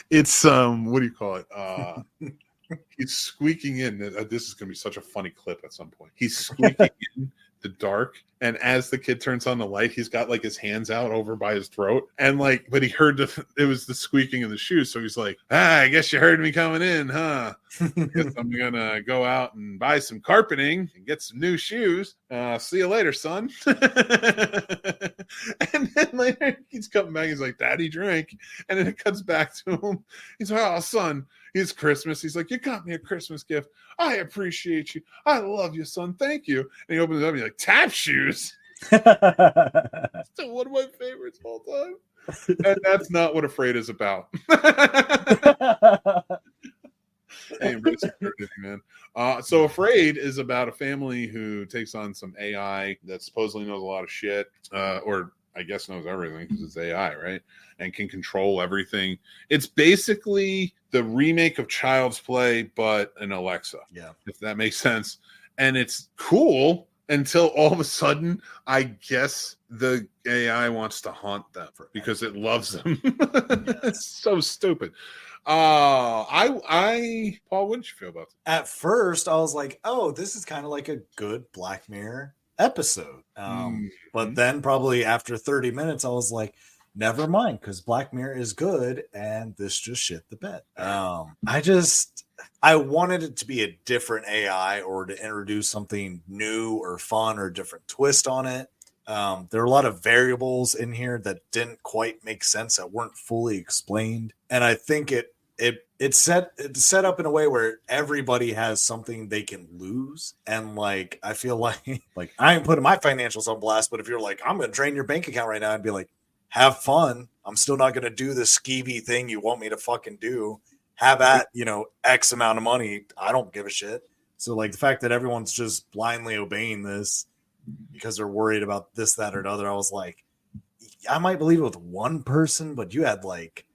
It's what do you call it? He's squeaking in. This is going to be such a funny clip at some point. He's squeaking in the dark. And as the kid turns on the light, he's got like his hands out over by his throat. And like, but he heard it was the squeaking of the shoes. So he's like, I guess you heard me coming in, huh? Guess I'm going to go out and buy some carpeting and get some new shoes. See you later, son. And then later he's coming back. He's like, Daddy drank. And then it cuts back to him. He's like, oh, son, it's Christmas. He's like, you got me a Christmas gift. I appreciate you. I love you, son. Thank you. And he opens it up and he's like, tap shoes. Still one of my favorites of all time. And that's not what Afraid is about. Hey, embrace it, man. So Afraid is about a family who takes on some AI that supposedly knows a lot of shit, or I guess knows everything because it's AI, right? And can control everything. It's basically the remake of Child's Play, but an Alexa. Yeah. If that makes sense. And it's cool until all of a sudden, I guess the AI wants to haunt them because it loves them. It's so stupid. Paul, what did you feel about this? At first, I was like, oh, this is kind of like a good Black Mirror episode. But then probably after 30 minutes, I was like, never mind, because Black Mirror is good and this just shit the bed. I wanted it to be a different AI or to introduce something new or fun or a different twist on it. There are a lot of variables in here that didn't quite make sense, that weren't fully explained. And I think it's set up in a way where everybody has something they can lose. And like, I feel like I ain't putting my financials on blast, but if you're like, I'm going to drain your bank account right now, I'd be like, have fun. I'm still not going to do the skeevy thing you want me to fucking do. Have at, X amount of money. I don't give a shit. So like the fact that everyone's just blindly obeying this because they're worried about this, that, or the other. I was like, I might believe it with one person, but you had like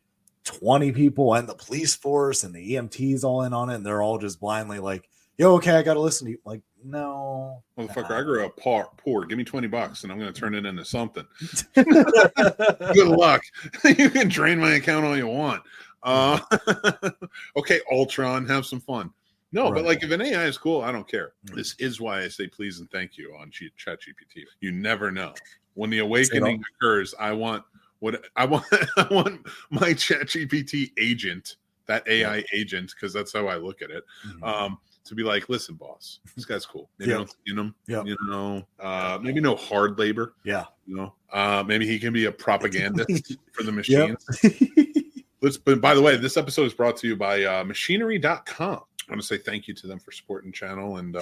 20 people and the police force and the EMTs all in on it. And they're all just blindly like, yo, okay, I got to listen to you. Like, no. Motherfucker, I grew up poor. Give me $20 and I'm going to turn it into something. Good luck. You can drain my account all you want. Okay, Ultron, have some fun. No, right. But like if an AI is cool, I don't care. This is why I say please and thank you on ChatGPT. You never know. When the awakening occurs, I want my ChatGPT agent, that AI agent, because that's how I look at it. To be like, listen, boss, this guy's cool. Maybe don't skin him. Maybe no hard labor. Yeah. Maybe he can be a propagandist for the machines. But by the way, this episode is brought to you by machinery.com. I want to say thank you to them for supporting the channel, and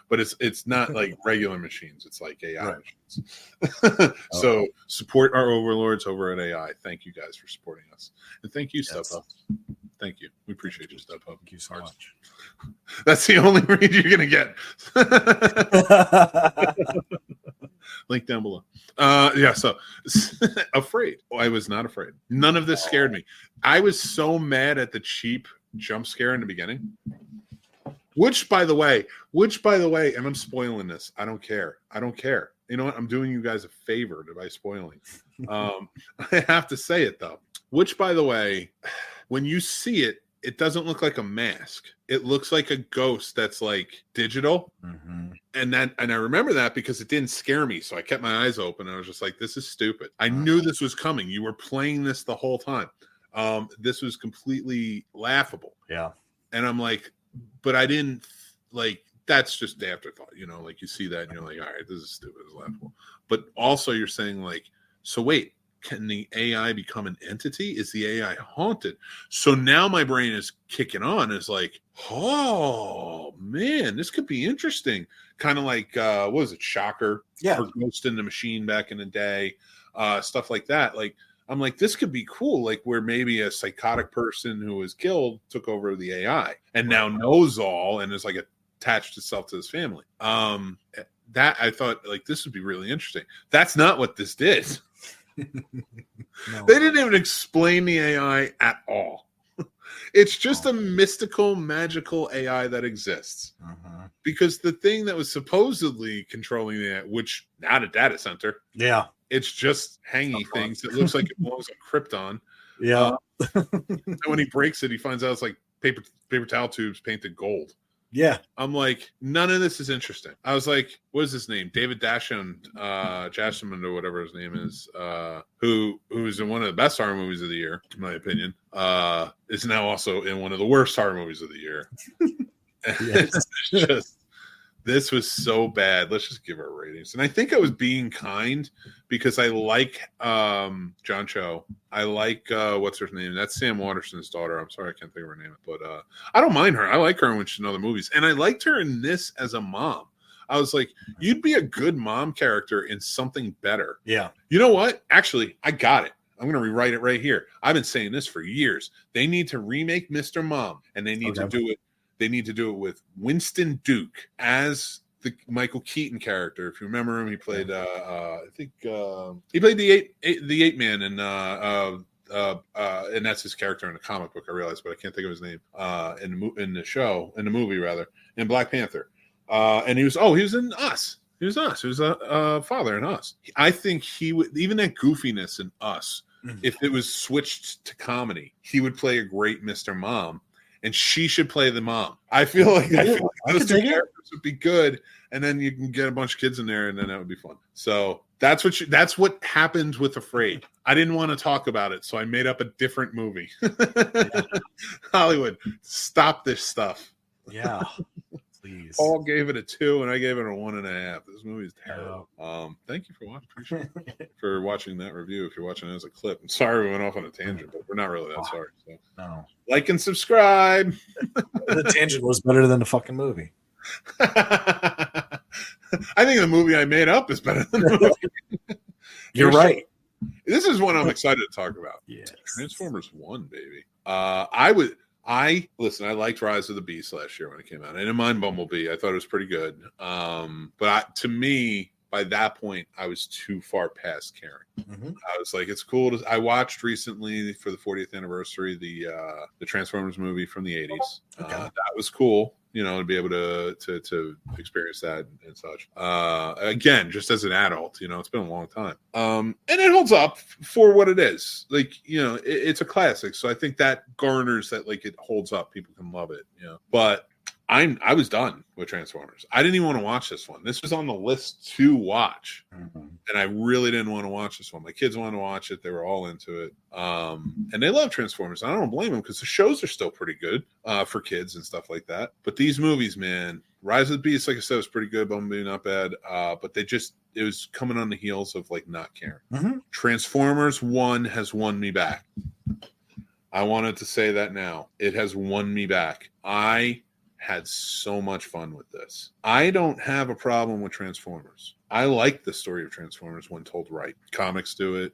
but it's not like regular machines; it's like AI machines. So support our overlords over at AI. Thank you guys for supporting us, and thank you, StubHub. Thank you. We appreciate you, StubHub. Thank you so much. That's the only read you're gonna get. Link down below. So Afraid. I was not afraid. None of this scared me. I was so mad at the cheap jump scare in the beginning. Which by the way, and I'm spoiling this. I don't care. You know what? I'm doing you guys a favor by spoiling. I have to say it though. Which by the way, when you see it, it doesn't look like a mask. It looks like a ghost that's like digital. And I remember that because it didn't scare me. So I kept my eyes open. I was just like, this is stupid. I knew this was coming. You were playing this the whole time. This was completely laughable. Yeah. And I'm like, but I didn't like, that's just the afterthought, like you see that and you're like, all right, this is stupid. It's laughable. But also you're saying like, so wait, can the AI become an entity? Is the AI haunted? So now my brain is kicking on. It's like, oh man, this could be interesting. Kind of like, what was it? Shocker. Yeah. Or Ghost in the Machine back in the day. Stuff like that. Like, I'm like, this could be cool. Like where maybe a psychotic person who was killed took over the AI and now knows all and is like attached itself to his family. That I thought like, this would be really interesting. That's not what this did. No. They didn't even explain the AI at all. It's just a mystical, magical AI that exists. Because the thing that was supposedly controlling it, which not a data center. Yeah. It's just hangy things. It looks like it belongs on Krypton. Yeah. And when he breaks it, he finds out it's like paper towel tubes painted gold. Yeah. I'm like, none of this is interesting. I was like, what is his name? David Jasmine or whatever his name is, who's in one of the best horror movies of the year, in my opinion, is now also in one of the worst horror movies of the year. It's just, this was so bad. Let's just give her ratings. And I think I was being kind because I like John Cho. I like what's her name? That's Sam Waterston's daughter. I'm sorry I can't think of her name, but I don't mind her. I like her when she's in other movies, and I liked her in this as a mom. I was like, you'd be a good mom character in something better. Yeah. You know what? Actually, I got it. I'm going to rewrite it right here. I've been saying this for years. They need to remake Mr. Mom, and they need to do it. They need to do it with Winston Duke as the Michael Keaton character. If you remember him, he played. I think he played the eight man, and that's his character in the comic book. I realized, but I can't think of his name in the movie rather, in Black Panther. And he was in Us. He was Us. He was a father in Us. I think he would, even that goofiness in Us. Mm-hmm. If it was switched to comedy, he would play a great Mr. Mom. And she should play the mom. I feel like those two characters would be good, and then you can get a bunch of kids in there, and then that would be fun. So that's what happened with Afraid. I didn't want to talk about it, so I made up a different movie. Hollywood, stop this stuff. Yeah, please. Paul gave it a 2, and I gave it a 1.5. This movie is terrible. Thank you for watching. Appreciate it. For watching that review. If you're watching it as a clip, I'm sorry we went off on a tangent, but we're not really that sorry. So. No. Like and subscribe. The tangent was better than the fucking movie. I think the movie I made up is better than the movie. You're right. This is one I'm excited to talk about. Yes. Transformers 1, baby. I liked Rise of the Beast last year when it came out. I didn't mind Bumblebee. I thought it was pretty good. To me, by that point, I was too far past caring. Mm-hmm. I was like, it's cool. I watched recently for the 40th anniversary the Transformers movie from the 80s. Okay. That was cool, to be able to experience that and such. Again, just as an adult, it's been a long time. And it holds up for what it is. Like, it's a classic. So I think that garners that, like, it holds up. People can love it, But I was done with Transformers. I didn't even want to watch this one. This was on the list to watch, and I really didn't want to watch this one. My kids wanted to watch it; they were all into it, and they love Transformers. I don't blame them because the shows are still pretty good for kids and stuff like that. But these movies, man, Rise of the Beast, like I said, was pretty good. Bumblebee, not bad. But it was coming on the heels of, like, not caring. Mm-hmm. Transformers 1 has won me back. I wanted to say that now. It has won me back. I had so much fun with this. I don't have a problem with Transformers. I like the story of Transformers when told right. Comics do it.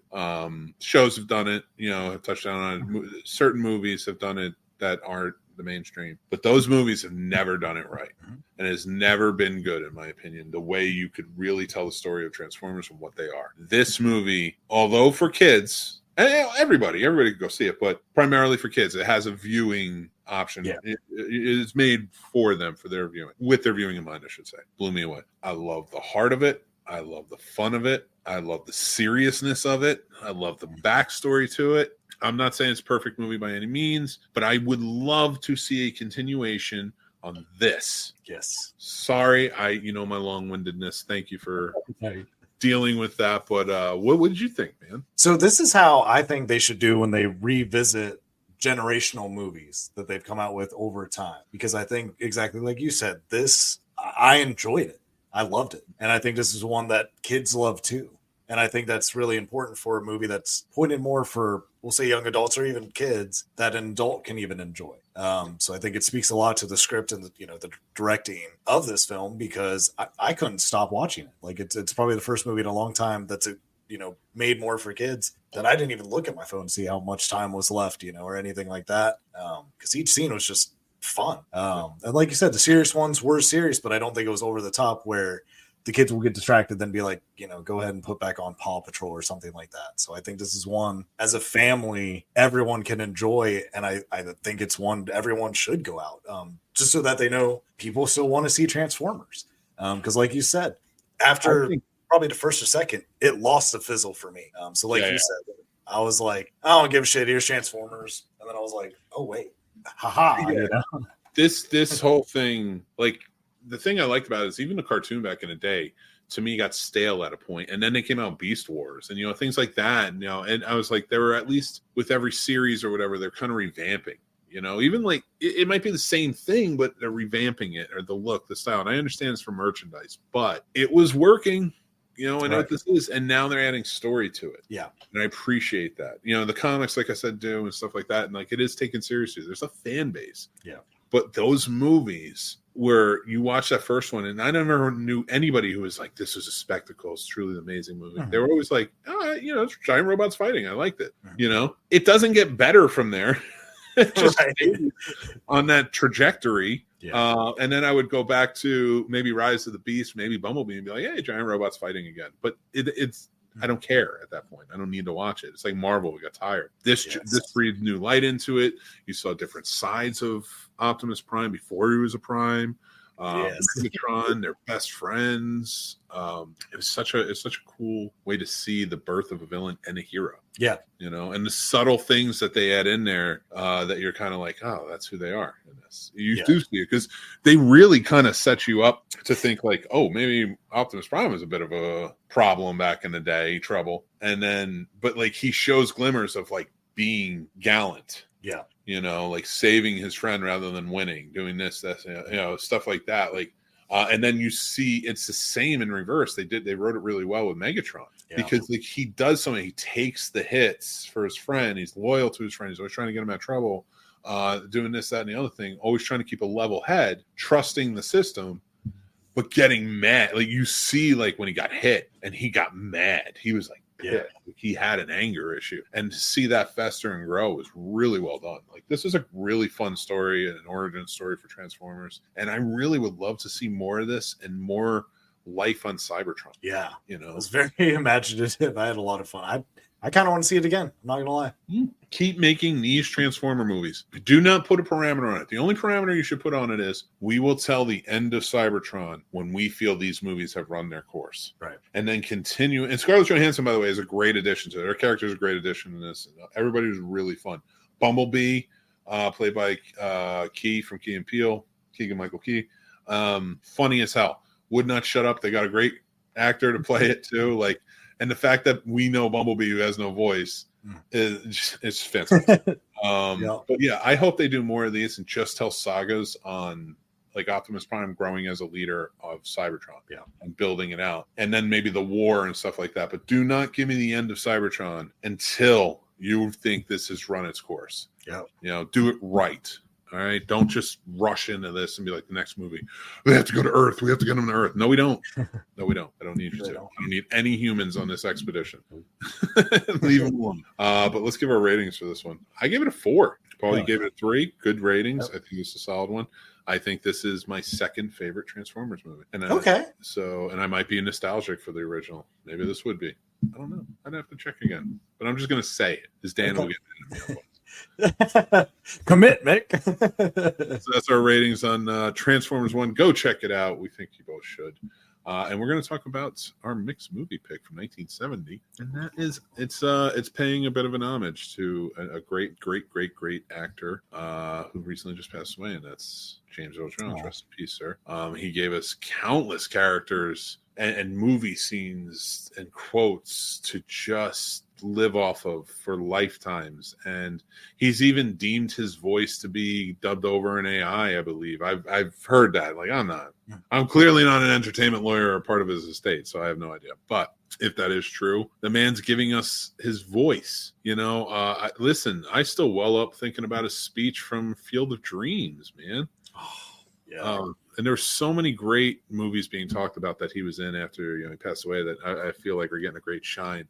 Shows have done it. Have touched on it. Certain movies have done it that aren't the mainstream. But those movies have never done it right. And has never been good, in my opinion, the way you could really tell the story of Transformers and what they are. This movie, although for kids, and everybody can go see it, but primarily for kids, it has a viewing option. Yeah. It is made for them, for their viewing, with their viewing in mind, I should say. Blew me away. I love the heart of it. I love the fun of it. I love the seriousness of it. I love the backstory to it. I'm not saying it's a perfect movie by any means, but I would love to see a continuation on this. Yes. Sorry, my long-windedness. Thank you for dealing with that, but what did you think, man? So this is how I think they should do when they revisit generational movies that they've come out with over time, because I think exactly like you said, I enjoyed it. I loved it. And I think this is one that kids love too. And I think that's really important for a movie that's pointed more for, we'll say, young adults or even kids that an adult can even enjoy. So I think it speaks a lot to the script and the directing of this film, because I couldn't stop watching it. Like it's probably the first movie in a long time that's made more for kids that I didn't even look at my phone to see how much time was left, or anything like that. Because each scene was just fun. And like you said, the serious ones were serious, but I don't think it was over the top where the kids will get distracted, then be like, go ahead and put back on Paw Patrol or something like that. So I think this is one, as a family, everyone can enjoy. And I think it's one everyone should go out, just so that they know people still want to see Transformers. Because like you said, after probably the first or second, it lost the fizzle for me. So like you said, I was like, I don't give a shit. Here's Transformers. And then I was like, oh, wait. Haha. This whole thing, like the thing I liked about it is even the cartoon back in the day, to me got stale at a point, and then they came out Beast Wars and things like that, and and I was like, they were at least with every series or whatever, they're kind of revamping. Even like it might be the same thing, but they're revamping it, or the look, the style. And I understand it's for merchandise, but it was working. I know what this is, and now they're adding story to it. Yeah, and I appreciate that. The comics, like I said, do and stuff like that, and like it is taken seriously. There's a fan base. Yeah, but those movies where you watch that first one, and I never knew anybody who was like, "This is a spectacle. It's truly an amazing movie." They were always like, "It's giant robots fighting. I liked it." It doesn't get better from there. Just on that trajectory. Yeah. And then I would go back to maybe Rise of the Beast, maybe Bumblebee, and be like, "Hey, giant robots fighting again." But it's I don't care at that point. I don't need to watch it. It's like Marvel. We got tired. This breathed new light into it. You saw different sides of Optimus Prime before he was a Prime. Megatron, they're best friends. It's such a cool way to see the birth of a villain and a hero. Yeah, and the subtle things that they add in there that you're kind of like, oh, that's who they are in this. You do see it because they really kind of set you up to think like, oh, maybe Optimus Prime was a bit of a problem back in the day, trouble, and then but like he shows glimmers of like being gallant. Yeah. Like saving his friend rather than winning, doing this, stuff like that. Like, and then you see it's the same in reverse. They wrote it really well with Megatron because like he does something. He takes the hits for his friend. He's loyal to his friend. He's always trying to get him out of trouble, doing this, that, and the other thing. Always trying to keep a level head, trusting the system, but getting mad. Like you see, like when he got hit and he got mad, he was like, he had an anger issue, and to see that fester and grow was really well done. Like this is a really fun story and an origin story for Transformers, and I really would love to see more of this and more life on Cybertron. Yeah, it was very imaginative. I had a lot of fun. I kind of want to see it again. I'm not gonna lie. Keep making these Transformer movies. Do not put a parameter on it. The only parameter you should put on it is we will tell the end of Cybertron when we feel these movies have run their course. Right. And then continue. And Scarlett Johansson, by the way, is a great addition to it. Her character is a great addition in this. Everybody was really fun. Bumblebee, played by Key from Key and Peele, Keegan-Michael Key. Funny as hell. Would not shut up. They got a great actor to play it too. Like, and the fact that we know Bumblebee, who has no voice, is fantastic. But yeah, I hope they do more of these and just tell sagas on like Optimus Prime growing as a leader of Cybertron, and building it out, and then maybe the war and stuff like that. But do not give me the end of Cybertron until you think this has run its course. Do it right. All right, don't just rush into this and be like the next movie. We have to go to Earth. We have to get them to Earth. No, we don't. No, we don't. I don't need you to. I don't need any humans on this expedition. Leave them alone. But let's give our ratings for this one. I gave it a 4. Paul, you gave it a 3. Good ratings. I think it's a solid one. I think this is my second favorite Transformers movie. And and I might be nostalgic for the original. Maybe this would be. I don't know. I'd have to check again. But I'm just going to say it, because Dan will get mad at me. Commit, Mick. So that's our ratings on Transformers 1. Go check it out. We think you both should. And we're going to talk about our mixed movie pick from 1970, and that is it's paying a bit of an homage to a great actor who recently just passed away, and that's James Earl Jones. Rest in peace, sir. He gave us countless characters and movie scenes and quotes to just live off of for lifetimes, and he's even deemed his voice to be dubbed over in AI. I believe I've heard that. Like, I'm clearly not an entertainment lawyer or part of his estate, so I have no idea. But if that is true, the man's giving us his voice. Listen, I still well up thinking about his speech from Field of Dreams, man. And there's so many great movies being talked about that he was in after he passed away that I feel like are getting a great shine.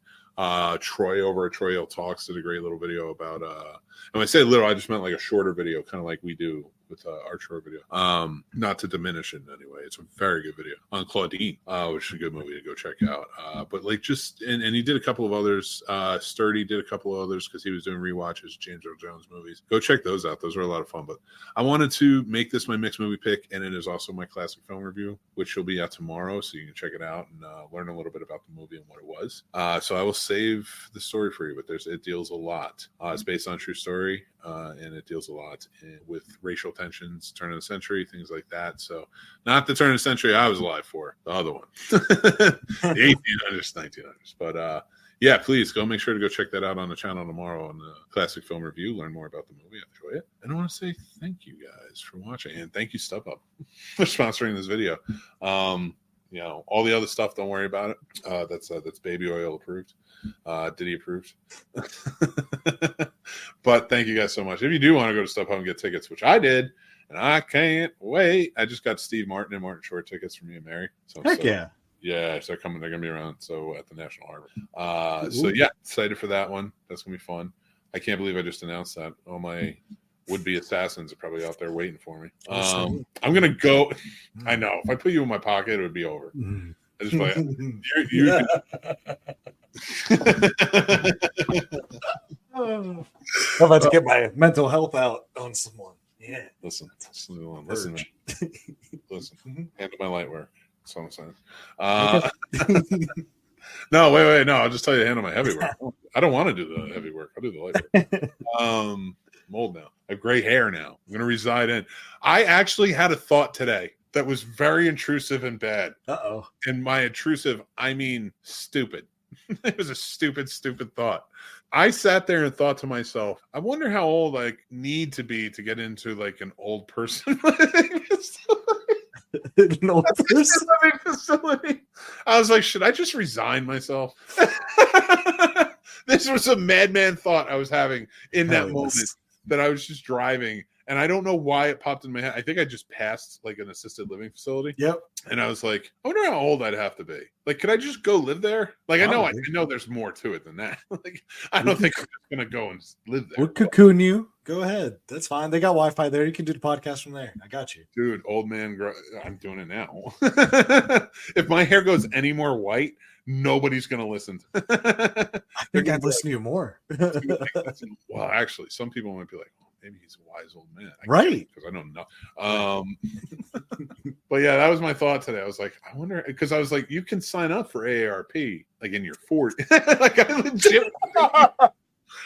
Troy over at Troy Talks did a great little video about and when I say little, I just meant like a shorter video, kind of like we do with our short video. Not to diminish it in any way. It's a very good video on Claudine, which is a good movie to go check out. But like just and he did a couple of others. Sturdy did a couple of others because he was doing rewatches of James Earl Jones movies. Go check those out. Those are a lot of fun. But I wanted to make this my mixed movie pick, and it is also my classic film review, which will be out tomorrow, so you can check it out and learn a little bit about the movie and what it was. So I will save the story for you, but it deals a lot. It's based on a true story, and it deals a lot with racial Tensions, Turn of the Century, things like that. So not the turn of the century I was alive for, the other one. The 1800s, 1900s. But yeah, please go make sure to go check that out on the channel tomorrow on the Classic Film Review. Learn more about the movie. Enjoy it. And I want to say thank you guys for watching. And thank you, StubHub, for sponsoring this video. You know, all the other stuff, don't worry about it. That's baby oil approved. Diddy approved. But thank you guys so much. If you do want to go to StubHub and get tickets, which I did, and I can't wait. I just got Steve Martin and Martin Short tickets for me and Mary. So yeah. Yeah, so they're coming. They're gonna be around. So at the National Harbor. So yeah, excited for that one. That's gonna be fun. I can't believe I just announced that. All my would-be assassins are probably out there waiting for me. I'm gonna go. I know. If I put you in my pocket, it would be over. I just like I'm about to get my mental health out on someone. Yeah. Listen. Handle my light work. That's what I'm saying. No, wait. No, I'll just tell you to handle my heavy work. I don't want to do the heavy work. I'll do the light work. Mold now. I have gray hair now. I'm going to reside in. I actually had a thought today that was very intrusive and bad. Uh-oh. And my intrusive, I mean stupid. It was a stupid thought. I sat there and thought to myself, I wonder how old I need to be to get into like an old person facility. I was like, should I just resign myself? This was a madman thought I was having in that moment that I was just driving. And I don't know why it popped in my head. I think I just passed like an assisted living facility. Yep. And I was like, I wonder how old I'd have to be. Like, could I just go live there? Like, I know there's more to it than that. Like, I don't think I'm just gonna go and live there. We'll cocoon you. Go ahead. That's fine. They got Wi-Fi there. You can do the podcast from there. I got you. Dude, old man, I'm doing it now. If my hair goes any more white, nobody's gonna listen. I think I'd listen to you more. Well, actually, some people might be like, maybe he's a wise old man. Right. Because I don't know. But yeah, that was my thought today. I was like, I wonder, because I was like, you can sign up for AARP like in your 40s. Like I legit.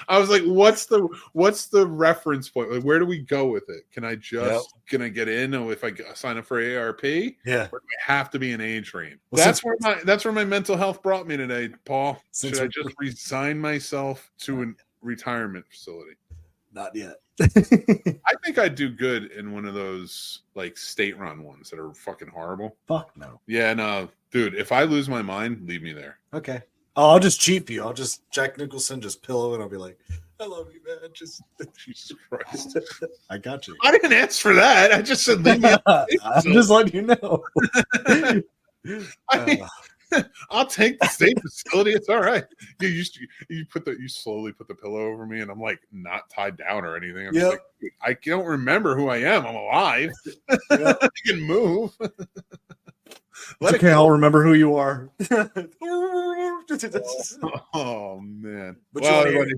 I was like, what's the reference point? Like, where do we go with it? Can I just can I get in? Or if I sign up for AARP, or do I have to be an age range? Well, that's where my mental health brought me today, Paul. Should I just resign myself to a retirement facility? Not yet. I think I'd do good in one of those like state-run ones that are fucking horrible. Fuck no. Yeah, no, dude. If I lose my mind, leave me there. Okay. Oh, I'll just cheat for you. I'll just Jack Nicholson, just pillow, and I'll be like, "I love you, man." Just Jesus Christ. I got you. I didn't ask for that. I just said leave me. I'm just letting you know. I'll take the state facility. It's all right. You slowly put the pillow over me, and I'm like not tied down or anything. I'm just like, I don't remember who I am. I'm alive. I can move. Okay, I'll remember who you are. Oh man. But well, everybody,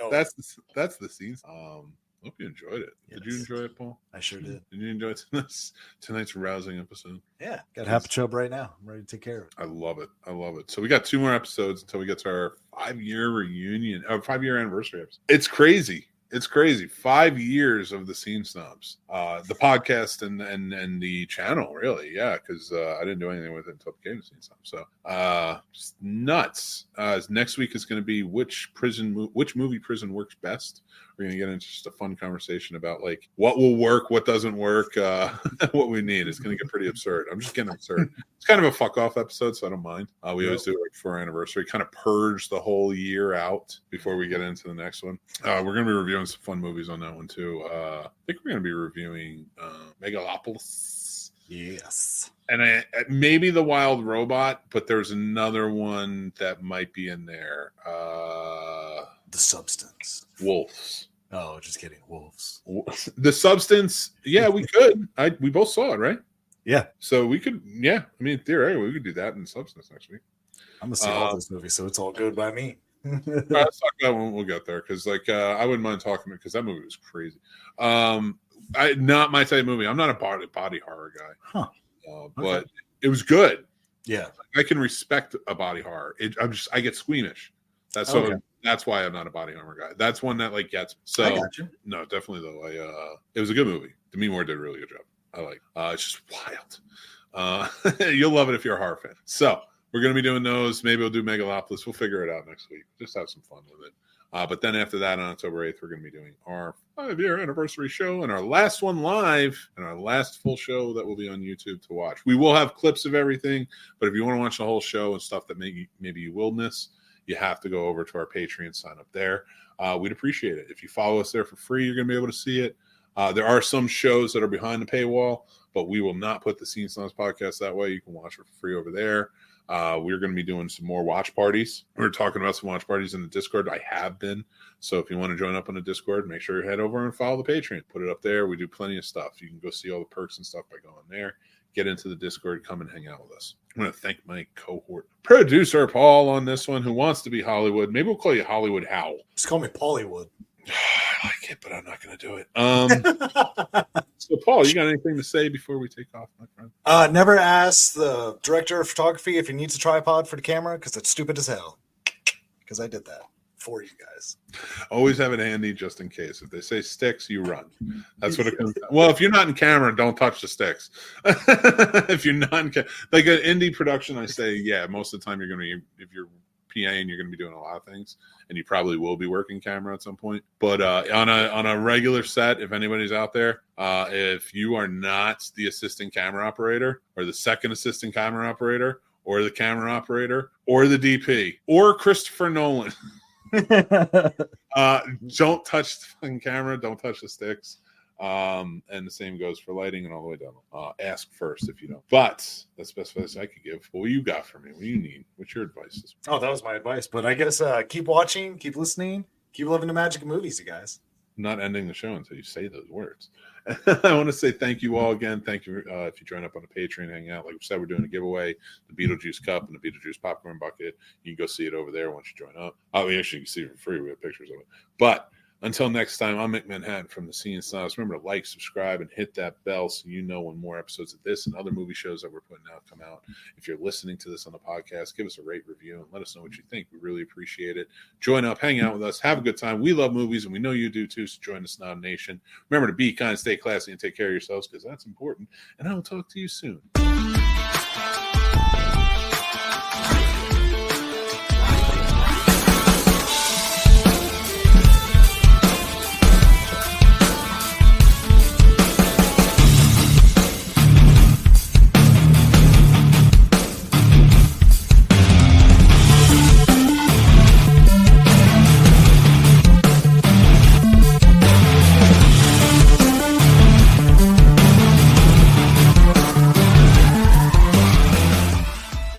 that's the scene. Hope you enjoyed it. Yes. Did you enjoy it, Paul? I sure did. Did you enjoy tonight's rousing episode? Yeah. Got half a chub right now. I'm ready to take care of it. I love it. So we got 2 more episodes until we get to our 5-year reunion, 5-year anniversary episode. It's crazy. 5 years of the Scene Snobs, the podcast and the channel, really. Yeah, because I didn't do anything with it until it became the Scene Snobs. So just nuts. Next week is going to be which movie prison works best. We're going to get into just a fun conversation about like what will work, what doesn't work, what we need. It's going to get pretty absurd. I'm just getting absurd. It's kind of a fuck off episode, so I don't mind. We always do it like for our anniversary, kind of purge the whole year out before we get into the next one. We're going to be reviewing some fun movies on that one too. I think we're going to be reviewing Megalopolis. Yes. And maybe The Wild Robot, but there's another one that might be in there. The Substance. Wolves. Oh, just kidding. Wolves. The Substance. Yeah, we could. We both saw it, right? Yeah. So we could. Yeah. I mean, theoretically, we could do that in Substance next week. I'm gonna see all this movie, so it's all good by me. Let's talk about when we'll get there, because like I wouldn't mind talking because that movie was crazy. Not my type of movie. I'm not a body horror guy. But it was good. Yeah, I can respect a body horror. I get squeamish. That's That's why I'm not a body armor guy. That's one that like gets me. So I got you. no, definitely though. It was a good movie. Demi Moore did a really good job. I like. It's just wild. You'll love it if you're a horror fan. So we're gonna be doing those. Maybe we'll do Megalopolis. We'll figure it out next week. Just have some fun with it. But then after that, on October 8th, we're going to be doing our 5-year anniversary show and our last one live and our last full show that will be on YouTube to watch. We will have clips of everything, but if you want to watch the whole show and stuff that maybe you will miss, you have to go over to our Patreon, sign up there. We'd appreciate it. If you follow us there for free, you're going to be able to see it. There are some shows that are behind the paywall, but we will not put the Scene Snobs podcast that way. You can watch it for free over there. We're going to be doing some more watch parties. We're talking about some watch parties in the Discord. I have been. So if you want to join up on the Discord, make sure you head over and follow the Patreon. Put it up there. We do plenty of stuff. You can go see all the perks and stuff by going there. Get into the Discord. Come and hang out with us. I'm going to thank my cohort producer, Paul, on this one, who wants to be Hollywood. Maybe we'll call you Hollywood Howl. Just call me Pollywood. I like it, but I'm not going to do it. So, Paul, you got anything to say before we take off, my friend? Never ask the director of photography if he needs a tripod for the camera because it's stupid as hell. Because I did that for you guys. Always have it handy just in case. If they say sticks, you run. That's what it comes down. Well, if you're not in camera, don't touch the sticks. If you're not in like an indie production, I say, yeah, most of the time you're going to be, if you're PA and you're going to be doing a lot of things, and you probably will be working camera at some point. But on a regular set, if anybody's out there, if you are not the assistant camera operator or the second assistant camera operator or the camera operator or the DP or Christopher Nolan, don't touch the fucking camera, don't touch the sticks. And the same goes for lighting and all the way down. Ask first if you don't. But that's the best advice I could give. What you got for me? What do you need? What's your advice? Oh, that was my advice. But I guess keep watching, keep listening, keep living the magic of movies, you guys. I'm not ending the show until you say those words. I want to say thank you all again. Thank you if you join up on the Patreon, hang out. Like we said, we're doing a giveaway, the Beetlejuice Cup and the Beetlejuice Popcorn Bucket. You can go see it over there once you join up. We actually can see it for free. We have pictures of it. But until next time, I'm Mick Manhattan from the Scene Snobs. Remember to like, subscribe, and hit that bell so you know when more episodes of this and other movie shows that we're putting out come out. If you're listening to this on the podcast, give us a rate, review, and let us know what you think. We really appreciate it. Join up, hang out with us, have a good time. We love movies, and we know you do too, so join the Snob Nation. Remember to be kind, stay classy, and take care of yourselves because that's important. And I will talk to you soon.